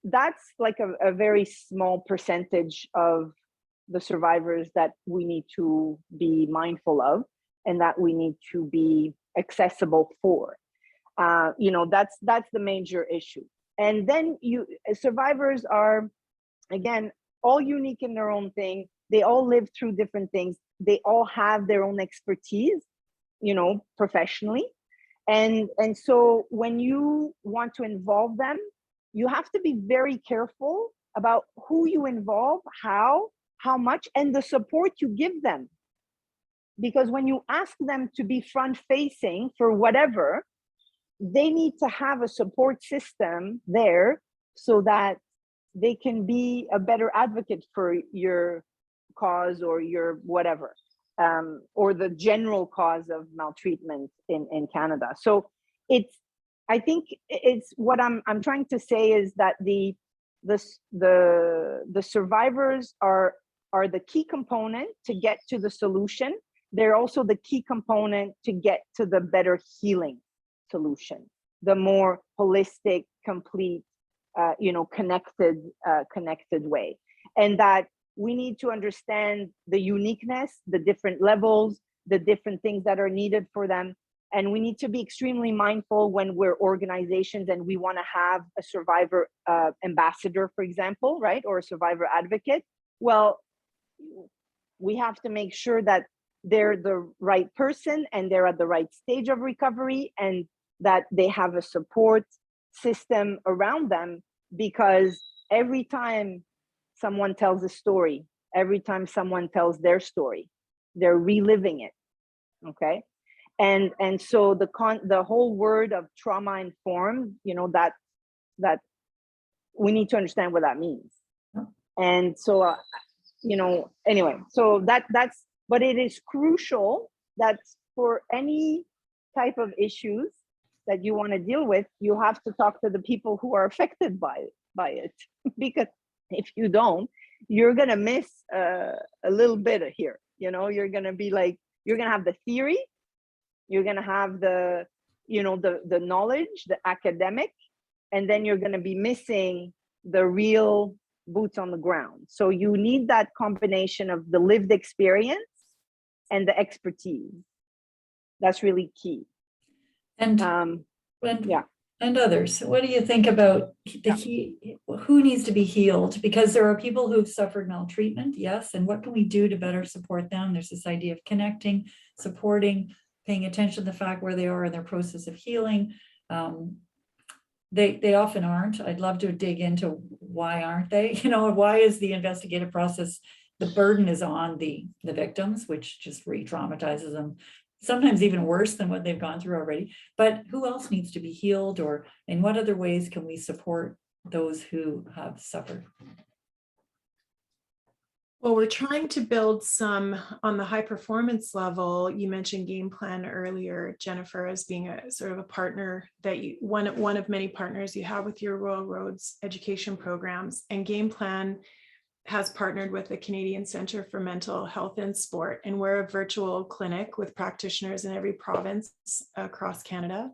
that's like a very small percentage of the survivors that we need to be mindful of and that we need to be accessible for. You know, that's the major issue. And then survivors are, again, all unique in their own thing. They all live through different things. They all have their own expertise, you know, professionally. And so when you want to involve them, you have to be very careful about who you involve, how much, and the support you give them. Because when you ask them to be front facing for whatever, they need to have a support system there so that they can be a better advocate for your cause or your whatever, or the general cause of maltreatment in Canada. So I think it's what I'm trying to say is that the survivors are the key component to get to the solution. They're also the key component to get to the better healing solution, the more holistic, complete, you know, connected way. And that we need to understand the uniqueness, the different levels, the different things that are needed for them. And we need to be extremely mindful when we're organizations and we want to have a survivor ambassador, for example, right? Or a survivor advocate. Well, we have to make sure that they're the right person and they're at the right stage of recovery and that they have a support system around them, because every time someone tells a story, every time someone tells their story, they're reliving it, okay? And so the whole word of trauma informed, you know, that we need to understand what that means. And so, you know, anyway, so that's, but it is crucial that for any type of issues that you want to deal with, you have to talk to the people who are affected by it. Because if you don't, you're going to miss a little bit of here. You know, you're going to be like, you're going to have the theory, you're going to have the, you know, the knowledge, the academic, and then you're going to be missing the real boots on the ground. So you need that combination of the lived experience and the expertise. That's really key. And yeah. And others. What do you think about who needs to be healed? Because there are people who've suffered maltreatment, yes, and what can we do to better support them? There's this idea of connecting, supporting, paying attention to the fact where they are in their process of healing. They often aren't. I'd love to dig into why aren't they? You know, why is the investigative process, the burden is on the victims, which just re-traumatizes them, sometimes even worse than what they've gone through already. But who else needs to be healed, or in what other ways can we support those who have suffered? Well, we're trying to build some on the high performance level. You mentioned game plan earlier, Jennifer, as being a sort of a partner that you, one of many partners you have with your Royal Roads education programs. And game plan has partnered with the Canadian Centre for Mental Health and Sport, and we're a virtual clinic with practitioners in every province across Canada,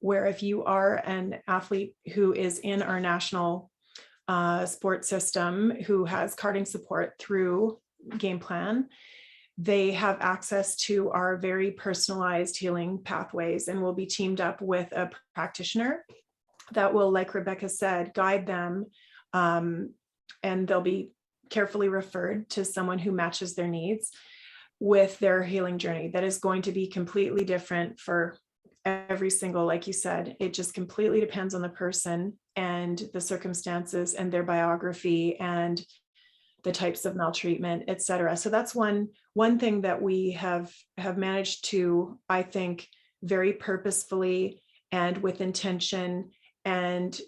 where if you are an athlete who is in our national sport system, who has carding support through Game Plan, they have access to our very personalized healing pathways, and will be teamed up with a practitioner that will, like Rebecca said, guide them, and they'll be carefully referred to someone who matches their needs with their healing journey. That is going to be completely different for every single, like you said, it just completely depends on the person and the circumstances and their biography and the types of maltreatment, et cetera. So that's one thing that we have managed to, I think, very purposefully and with intention and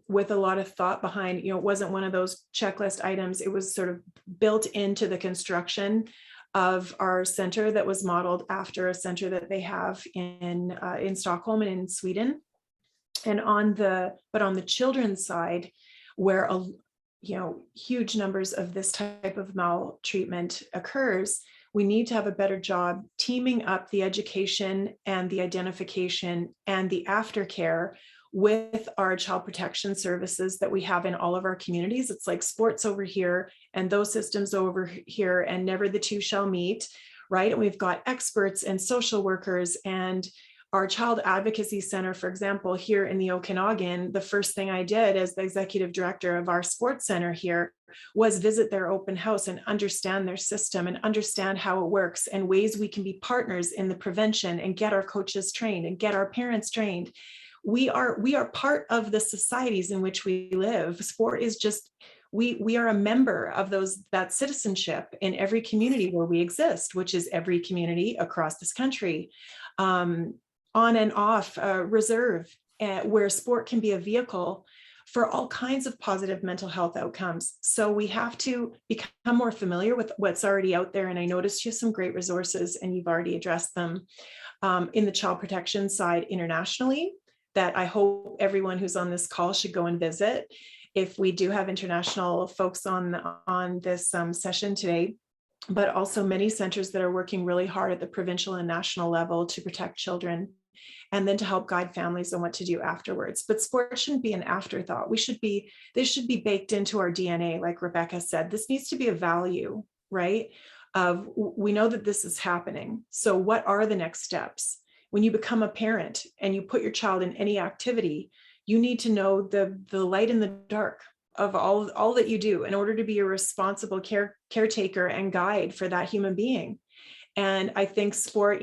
with a lot of thought behind, it wasn't one of those checklist items. It was sort of built into the construction of our center that was modeled after a center that they have in Stockholm and in Sweden. And on the children's side, where huge numbers of this type of maltreatment occurs, we need to have a better job teaming up the education and the identification and the aftercare with our child protection services that we have in all of our communities. It's like sports over here and those systems over here, and never the two shall meet, right? And we've got experts and social workers, and our Child Advocacy Center, for example, here in the Okanagan, the first thing I did as the executive director of our sports center here was visit their open house and understand their system and understand how it works and ways we can be partners in the prevention and get our coaches trained and get our parents trained. We are part of the societies in which we live. Sport is just, we are a member of that citizenship in every community where we exist, which is every community across this country. On and off reserve, where sport can be a vehicle for all kinds of positive mental health outcomes. So we have to become more familiar with what's already out there. And I noticed you have some great resources, and you've already addressed them in the child protection side internationally, that I hope everyone who's on this call should go and visit. If we do have international folks on this session today, but also many centers that are working really hard at the provincial and national level to protect children, and then to help guide families on what to do afterwards. But sport shouldn't be an afterthought. This should be baked into our DNA, like Rebecca said. This needs to be a value, right? We know that this is happening. So what are the next steps? When you become a parent and you put your child in any activity, you need to know the light and the dark of all that you do in order to be a responsible caretaker and guide for that human being. And I think sport,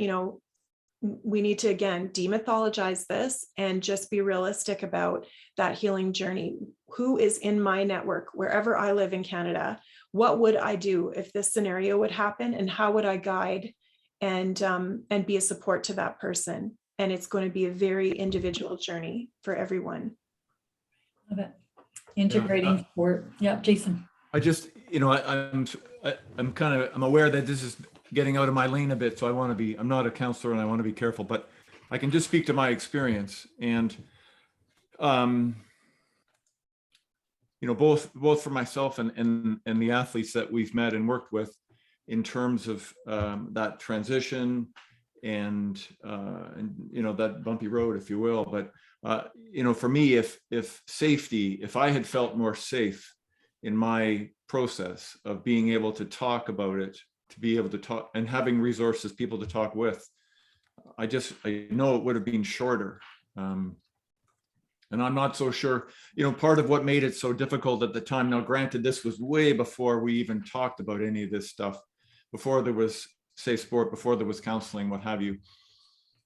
we need to, again, demythologize this and just be realistic about that healing journey. Who is in my network, wherever I live in Canada? What would I do if this scenario would happen? And how would I guide and be a support to that person? And it's going to be a very individual journey for everyone. Love it. Integrating sport. Yeah, Jason. I just, I'm aware that this is getting out of my lane a bit. So I'm not a counselor and I want to be careful, but I can just speak to my experience. And, both for myself and the athletes that we've met and worked with in terms of that transition and that bumpy road, if you will. But, for me, if I had felt more safe in my process of being able to talk about it, to be able to talk and having resources, people to talk with, I know it would have been shorter. And I'm not so sure, part of what made it so difficult at the time, now granted, this was way before we even talked about any of this stuff, before there was safe sport, before there was counseling, what have you.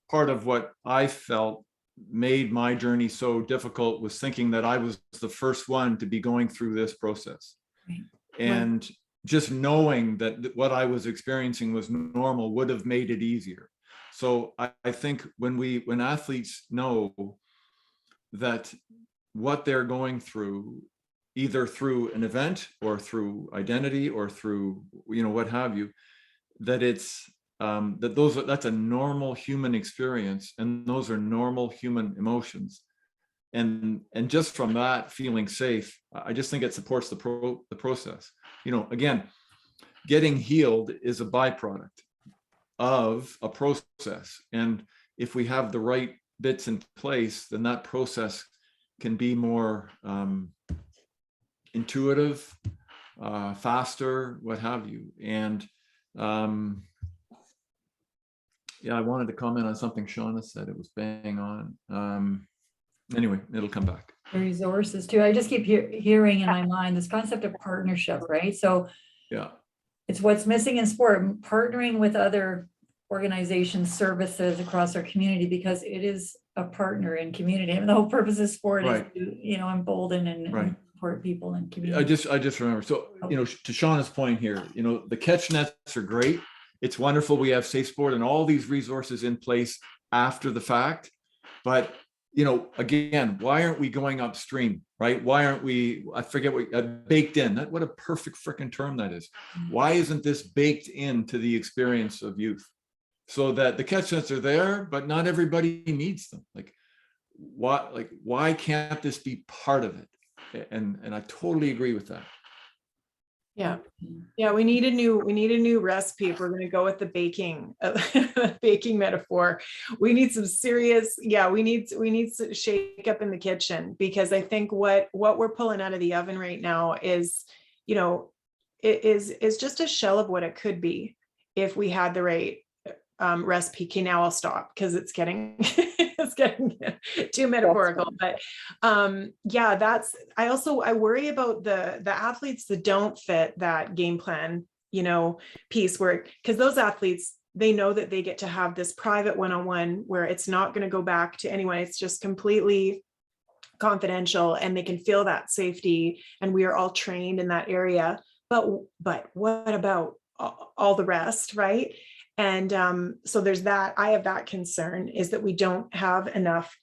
Part of what I felt made my journey so difficult was thinking that I was the first one to be going through this process. Right. And just knowing that what I was experiencing was normal would have made it easier. So I think when athletes know that what they're going through, either through an event or through identity or through, what have you, that it's that's a normal human experience, and those are normal human emotions. And just from that feeling safe, I just think it supports the process. again, getting healed is a byproduct of a process. And if we have the right bits in place, then that process can be more intuitive, faster, what have you. And yeah, I wanted to comment on something Shaunna said. It was bang on. Anyway, it'll come back. The resources too. I just keep hearing in my mind this concept of partnership, right? So Yeah. it's what's missing in sport, partnering with other organizations, services across our community, because it is a partner in community. And the whole purpose of sport Right. is to, embolden and support people in community. I just remember. So, to Shauna's point here, the catch nets are great. It's wonderful. We have Safe Sport and all these resources in place after the fact. But, again, why aren't we going upstream, right? Why aren't we, I forget what, baked in? What a perfect freaking term that is. Why isn't this baked into the experience of youth? So that the catch nets are there, but not everybody needs them. Why can't this be part of it? And I totally agree with that. Yeah, we need a new recipe if we're going to go with the baking metaphor. We need some serious, we need to shake up in the kitchen, because I think what we're pulling out of the oven right now is, it is just a shell of what it could be if we had the right recipe. Okay, now I'll stop because it's getting it's getting too metaphorical. But I worry about the athletes that don't fit that game plan, piece, where, because those athletes, they know that they get to have this private one-on-one where it's not going to go back to anyone. It's just completely confidential, and they can feel that safety, and we are all trained in that area. But what about all the rest, right? And so there's that. I have that concern, is that we don't have enough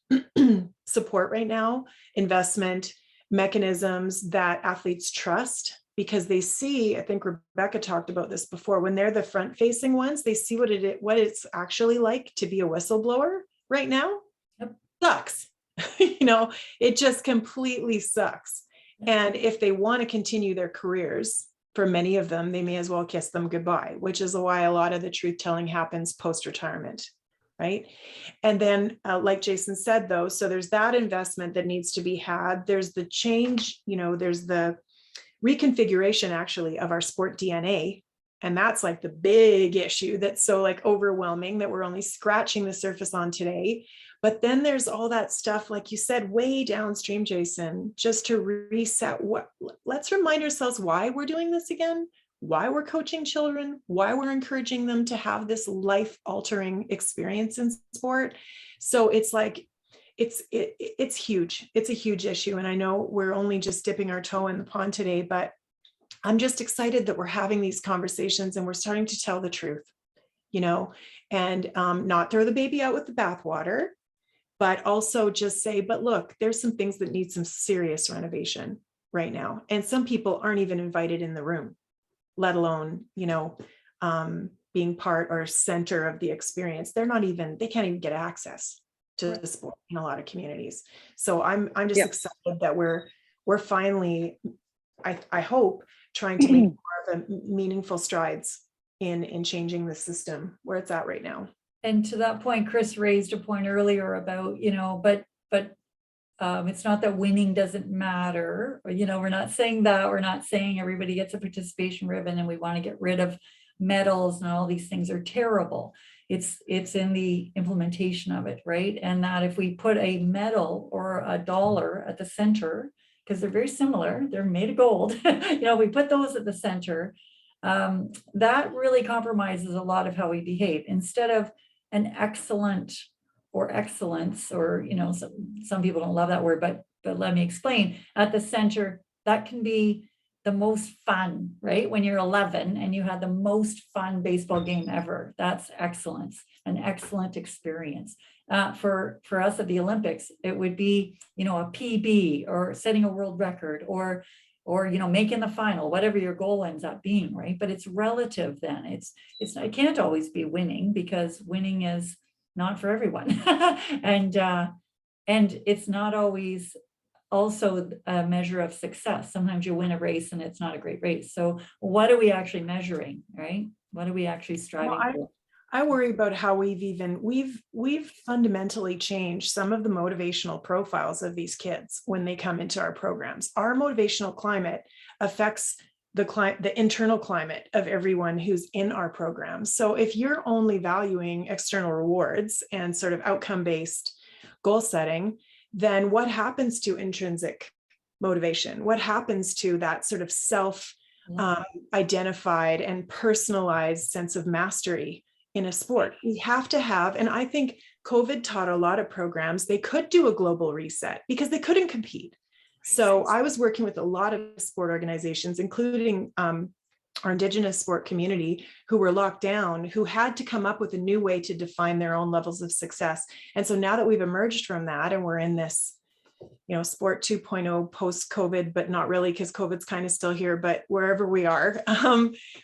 support right now, investment mechanisms that athletes trust, because they see, I think Rebecca talked about this before, when they're the front facing ones, they see what it's actually like to be a whistleblower right now. Yep. Sucks. It just completely sucks. And if they want to continue their careers, for many of them, they may as well kiss them goodbye, which is why a lot of the truth telling happens post-retirement, right? And then, like Jason said, though, so there's that investment that needs to be had. There's the change, there's the reconfiguration, actually, of our sport DNA. And that's like the big issue that's so overwhelming that we're only scratching the surface on today. But then there's all that stuff, like you said, way downstream, Jason, just to reset. Let's remind ourselves why we're doing this again, why we're coaching children, why we're encouraging them to have this life-altering experience in sport. So it's it's huge. It's a huge issue. And I know we're only just dipping our toe in the pond today, but I'm just excited that we're having these conversations and we're starting to tell the truth, and not throw the baby out with the bathwater, but also just say, but look, there's some things that need some serious renovation right now. And some people aren't even invited in the room, let alone, being part or center of the experience. They can't even get access to the sport in a lot of communities. So I'm just excited that we're finally, I hope, trying to make more of a meaningful strides in changing the system where it's at right now. And to that point, Chris raised a point earlier about, but it's not that winning doesn't matter. We're not saying that. We're not saying everybody gets a participation ribbon and we want to get rid of medals and all these things are terrible. It's in the implementation of it, right? And that if we put a medal or a dollar at the center, because they're very similar, they're made of gold, we put those at the center, that really compromises a lot of how we behave. Instead of an excellent or excellence, or some people don't love that word, but let me explain. At the center, that can be the most fun, right? When you're 11 and you had the most fun baseball game ever, that's excellence, an excellent experience. For us at the Olympics, it would be a PB or setting a world record or making the final, whatever your goal ends up being, right? But it's relative then. It can't always be winning, because winning is not for everyone. and it's not always also a measure of success. Sometimes you win a race and it's not a great race. So what are we actually measuring, right? What are we actually striving for? I worry about how we've fundamentally changed some of the motivational profiles of these kids when they come into our programs. Our motivational climate affects the internal climate of everyone who's in our programs. So if you're only valuing external rewards and sort of outcome-based goal setting, then what happens to intrinsic motivation? What happens to that sort of self identified and personalized sense of mastery in a sport? We have to have, and I think COVID taught a lot of programs, they could do a global reset because they couldn't compete. So I was working with a lot of sport organizations, including our Indigenous sport community, who were locked down, who had to come up with a new way to define their own levels of success. And so now that we've emerged from that and we're in this, sport 2.0 post-COVID, but not really, because COVID's kind of still here, but wherever we are,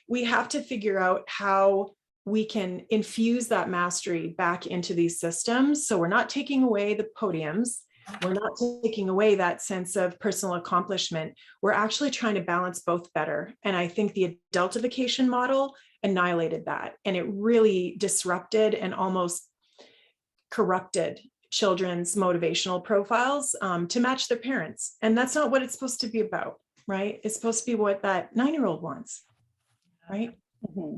we have to figure out how we can infuse that mastery back into these systems. So we're not taking away the podiums. We're not taking away that sense of personal accomplishment. We're actually trying to balance both better. And I think the adultification model annihilated that. And it really disrupted and almost corrupted children's motivational profiles to match their parents. And that's not what it's supposed to be about, right? It's supposed to be what that 9-year-old wants, right? Mm-hmm.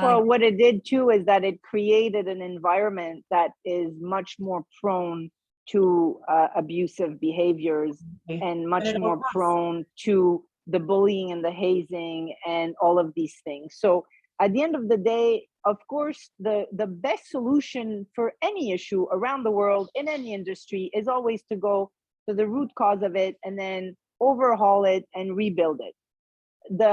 Well, what it did too is that it created an environment that is much more prone to abusive behaviors and much more prone to the bullying and the hazing and all of these things. So at the end of the day, of course, the best solution for any issue around the world in any industry is always to go to the root cause of it and then overhaul it and rebuild it.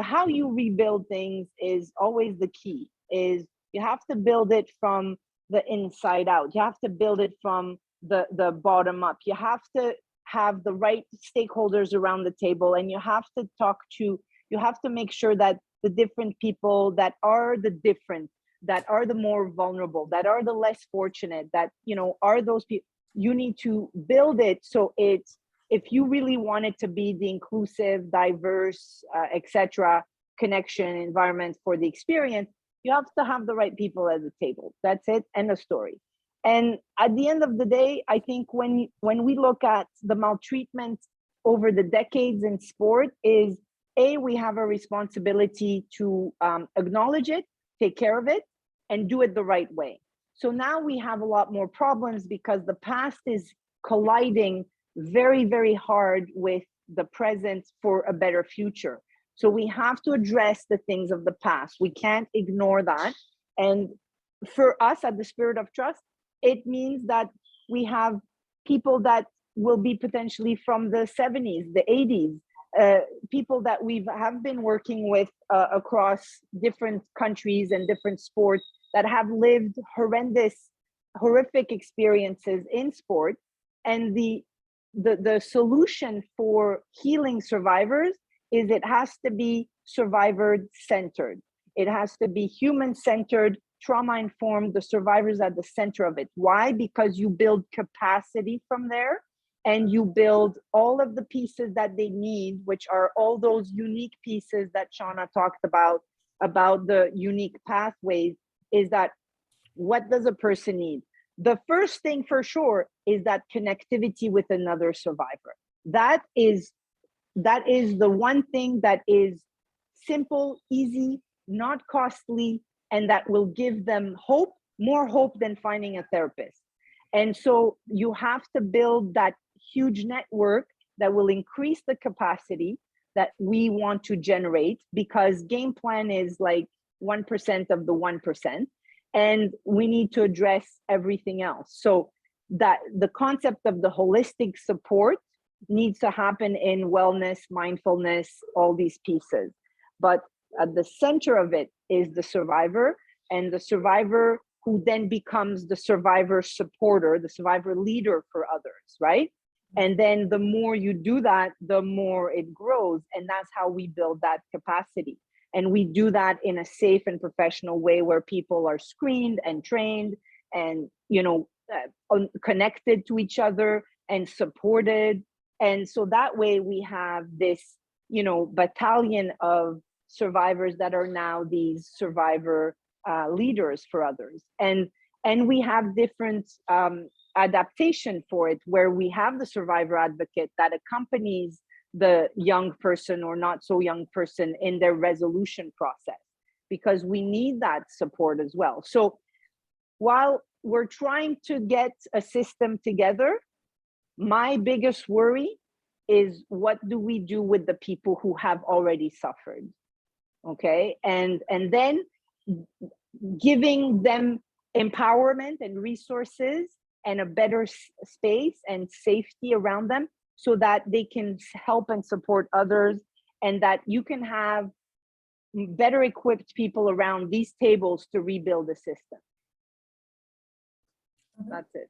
How you rebuild things is always the key. Is you have to build it from the inside out. You have to build it from the bottom up. You have to have the right stakeholders around the table, and you have to make sure that the different people that are the different, that are the more vulnerable, that are the less fortunate, that are those people, you need to build it so it's, if you really want it to be the inclusive, diverse, etc. connection environment for the experience, you have to have the right people at the table. That's it, end of story. And at the end of the day, I think when we look at the maltreatment over the decades in sport is, we have a responsibility to acknowledge it, take care of it, and do it the right way. So now we have a lot more problems because the past is colliding very, very hard with the present for a better future. So we have to address the things of the past. We can't ignore that. And for us at the Spirit of Trust, it means that we have people that will be potentially from the 70s, the 80s, people that have been working with across different countries and different sports that have lived horrific experiences in sport. And the solution for healing survivors is it has to be survivor-centered. It has to be human-centered, trauma-informed, the survivors at the center of it. Why? Because you build capacity from there, and you build all of the pieces that they need, which are all those unique pieces that Shaunna talked about the unique pathways, is that what does a person need? The first thing for sure is that connectivity with another survivor. That is the one thing that is simple, easy, not costly, and that will give them hope, more hope than finding a therapist. And so you have to build that huge network that will increase the capacity that we want to generate, because game plan is like 1% of the 1%, and we need to address everything else. So that the concept of the holistic support needs to happen in wellness, mindfulness, all these pieces. But at the center of it is the survivor, and the survivor who then becomes the survivor supporter, the survivor leader for others, right? And then the more you do that, the more it grows. And that's how we build that capacity. And we do that in a safe and professional way where people are screened and trained and, connected to each other and supported. And so that way we have this, you know, battalion of survivors that are now these survivor leaders for others. And we have different adaptation for it, where we have the survivor advocate that accompanies the young person or not so young person in their resolution process, because we need that support as well. So while we're trying to get a system together, my biggest worry is, what do we do with the people who have already suffered? Okay, and then giving them empowerment and resources and a better space and safety around them, so that they can help and support others, and that you can have better equipped people around these tables to rebuild the system. That's it.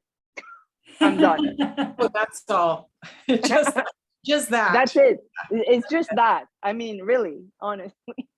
I'm done. Oh, that's all. just that. That's it. It's just that. I mean, really, honestly.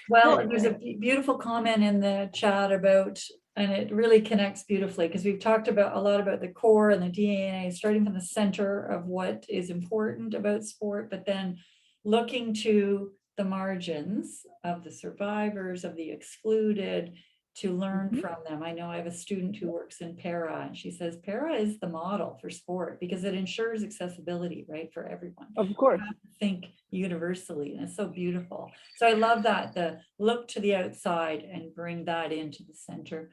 Well, there's a beautiful comment in the chat about, and it really connects beautifully, because we've talked about a lot about the core and the DNA, starting from the center of what is important about sport, but then looking to the margins of the survivors, of the excluded, to learn from them. I know I have a student who works in para, and she says para is the model for sport because it ensures accessibility, right, for everyone. Of course. You have to think universally, and it's so beautiful. So I love that, the look to the outside and bring that into the center.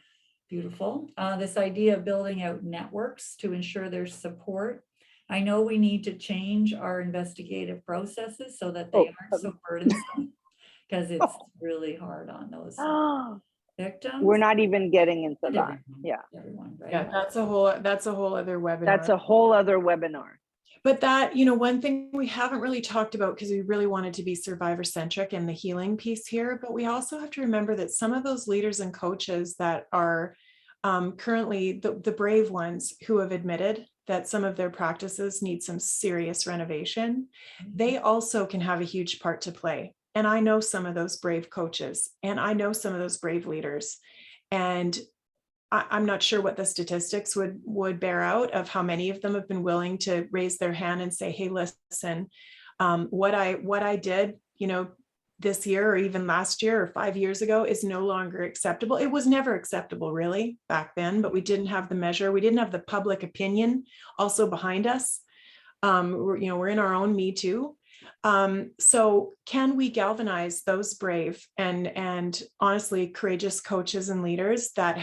Beautiful. This idea of building out networks to ensure there's support. I know we need to change our investigative processes so that they aren't so burdensome, because it's really hard on those victims. We're not even getting into that. Everyone, Yeah. everyone, right? Yeah, that's a whole other webinar. That's a whole other webinar. But that, you know, one thing we haven't really talked about, because we really wanted to be survivor centric and the healing piece here, but we also have to remember that some of those leaders and coaches that are currently the brave ones who have admitted that some of their practices need some serious renovation, they also can have a huge part to play. And I know some of those brave coaches, and I know some of those brave leaders, and I'm not sure what the statistics would bear out of how many of them have been willing to raise their hand and say, hey, listen, what I did, you know, this year or even last year or 5 years ago is no longer acceptable. It was never acceptable really back then, but we didn't have the measure. We didn't have the public opinion also behind us. We're in our own Me Too. So can we galvanize those brave and honestly courageous coaches and leaders that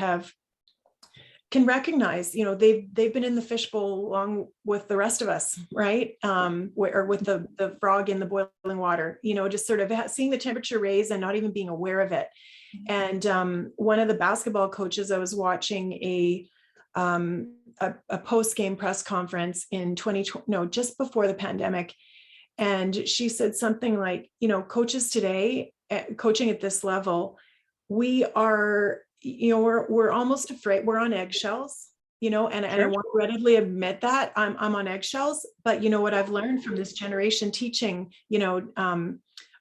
can recognize, you know, they've been in the fishbowl along with the rest of us, right? Or with the frog in the boiling water, you know, just sort of seeing the temperature raise and not even being aware of it. And one of the basketball coaches, I was watching a post-game press conference in 2020, no, just before the pandemic. And she said something like, you know, coaches today, coaching at this level, we are, you know, we're almost afraid, we're on eggshells, you know, and I want to readily admit that I'm on eggshells, but you know, what I've learned from this generation teaching, you know,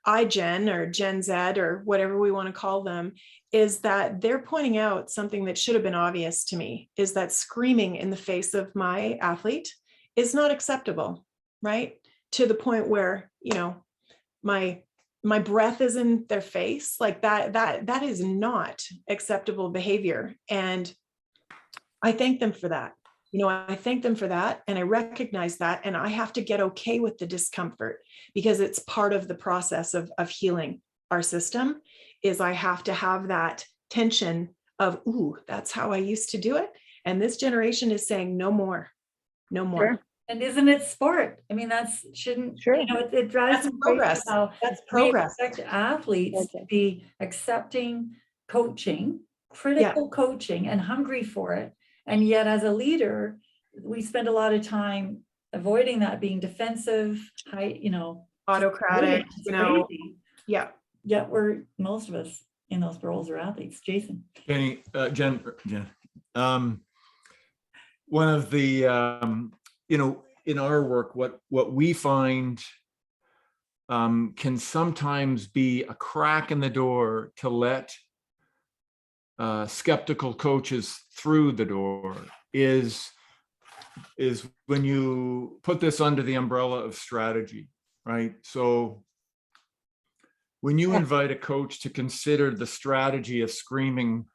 iGen or Gen Z or whatever we want to call them, is that they're pointing out something that should have been obvious to me, is that screaming in the face of my athlete is not acceptable, right? To the point where, you know, my breath is in their face, like that is not acceptable behavior. And I thank them for that. You know, I thank them for that. And I recognize that. And I have to get okay with the discomfort, because it's part of the process of healing our system. Is I have to have that tension of, ooh, that's how I used to do it. And this generation is saying no more, no more. Sure. And isn't it sport? I mean, you know, it drives That's progress. That's progress. We expect athletes to be accepting coaching, critical coaching, and hungry for it. And yet as a leader, we spend a lot of time avoiding that, being defensive, you know, autocratic, you know, crazy. Yeah. Yet most of us in those roles are athletes. Jason. Jen, one of the, you know, in our work, what we find can sometimes be a crack in the door to let skeptical coaches through the door is is when you put this under the umbrella of strategy, right? So when you invite a coach to consider the strategy of screaming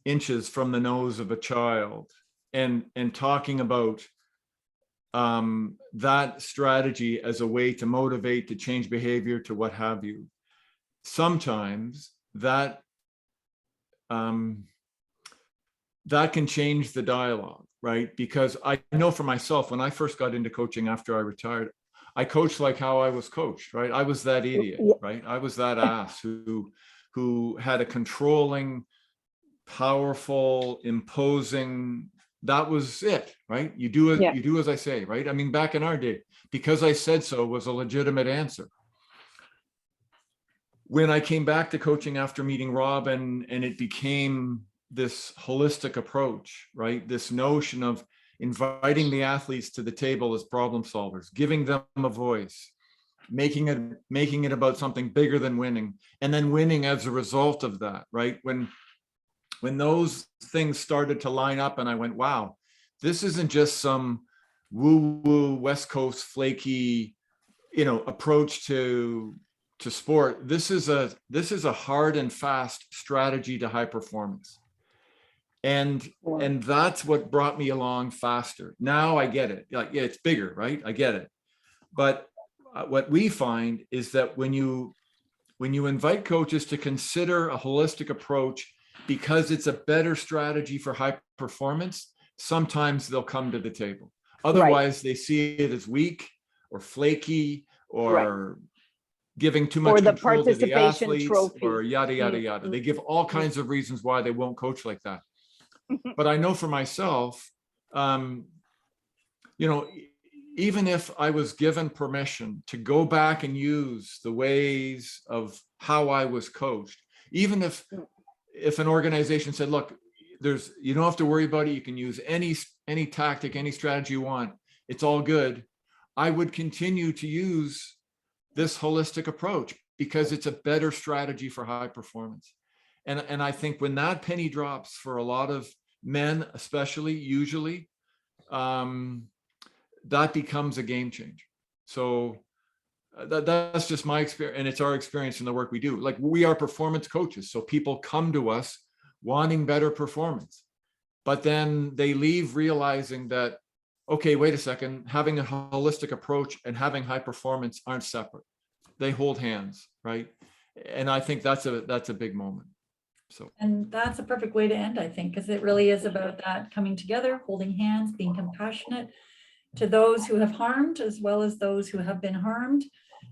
inches from the nose of a child and talking about that strategy as a way to motivate, to change behavior, to what have you, sometimes that that can change the dialogue, right? Because I know for myself, when I first got into coaching after I retired, I coached like how I was coached, right? I was that idiot, right? I was that ass who had a controlling, powerful, imposing, that was it, right? You do it, you do as I say, right? I mean, back in our day, because I said so was a legitimate answer. When I came back to coaching after meeting Rob and it became this holistic approach, right? This notion of inviting the athletes to the table as problem solvers, giving them a voice, making it about something bigger than winning, and then winning as a result of that, right? When those things started to line up and I went, wow, this isn't just some woo-woo West Coast flaky, approach to sport. This is a hard and fast strategy to high performance. And that's what brought me along faster. Now I get it. Like, yeah, it's bigger, right? I get it. But what we find is that when you invite coaches to consider a holistic approach because it's a better strategy for high performance, sometimes they'll come to the table. Otherwise, they see it as weak or flaky or giving too much control to the athletes or yada, yada, yada. They give all kinds of reasons why they won't coach like that. But I know for myself, even if I was given permission to go back and use the ways of how I was coached, even if an organization said, look, you don't have to worry about it, you can use any tactic, any strategy you want, it's all good, I would continue to use this holistic approach because it's a better strategy for high performance. And I think when that penny drops for a lot of men, especially, usually, that becomes a game changer. So that's just my experience, and it's our experience in the work we do. Like, we are performance coaches, so people come to us wanting better performance, but then they leave realizing that, okay, wait a second, having a holistic approach and having high performance aren't separate. They hold hands, right? And I think that's a big moment. So, and that's a perfect way to end, I think, because it really is about that coming together, holding hands, being compassionate to those who have harmed as well as those who have been harmed,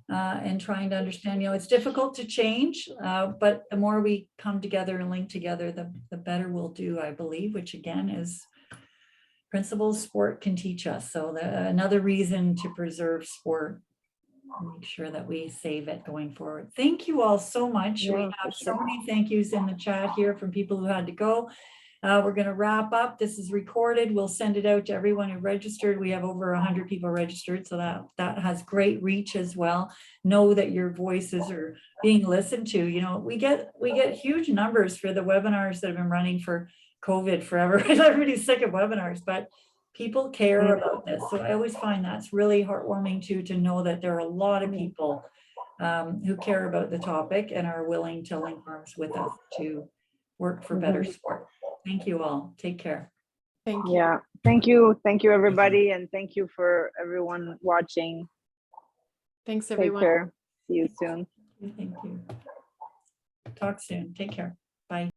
and trying to understand, it's difficult to change, but the more we come together and link together, the better we'll do, I believe, which again is principles sport can teach us. So another reason to preserve sport, make sure that we save it going forward. Thank you all so much. We have so many thank yous in the chat here from people who had to go. We're going to wrap up. This is recorded. We'll send it out to everyone who registered. We have over 100 people registered, so that has great reach as well. Know that your voices are being listened to. We get huge numbers for the webinars that have been running for COVID forever. Everybody's sick of webinars, but people care about this. So I always find that's really heartwarming too, to know that there are a lot of people who care about the topic and are willing to link arms with us to work for better sport. Thank you all. Take care. Thank you. Yeah. Thank you. Thank you, everybody. And thank you for everyone watching. Thanks, everyone. Take care. See you soon. Thank you. Talk soon. Take care. Bye.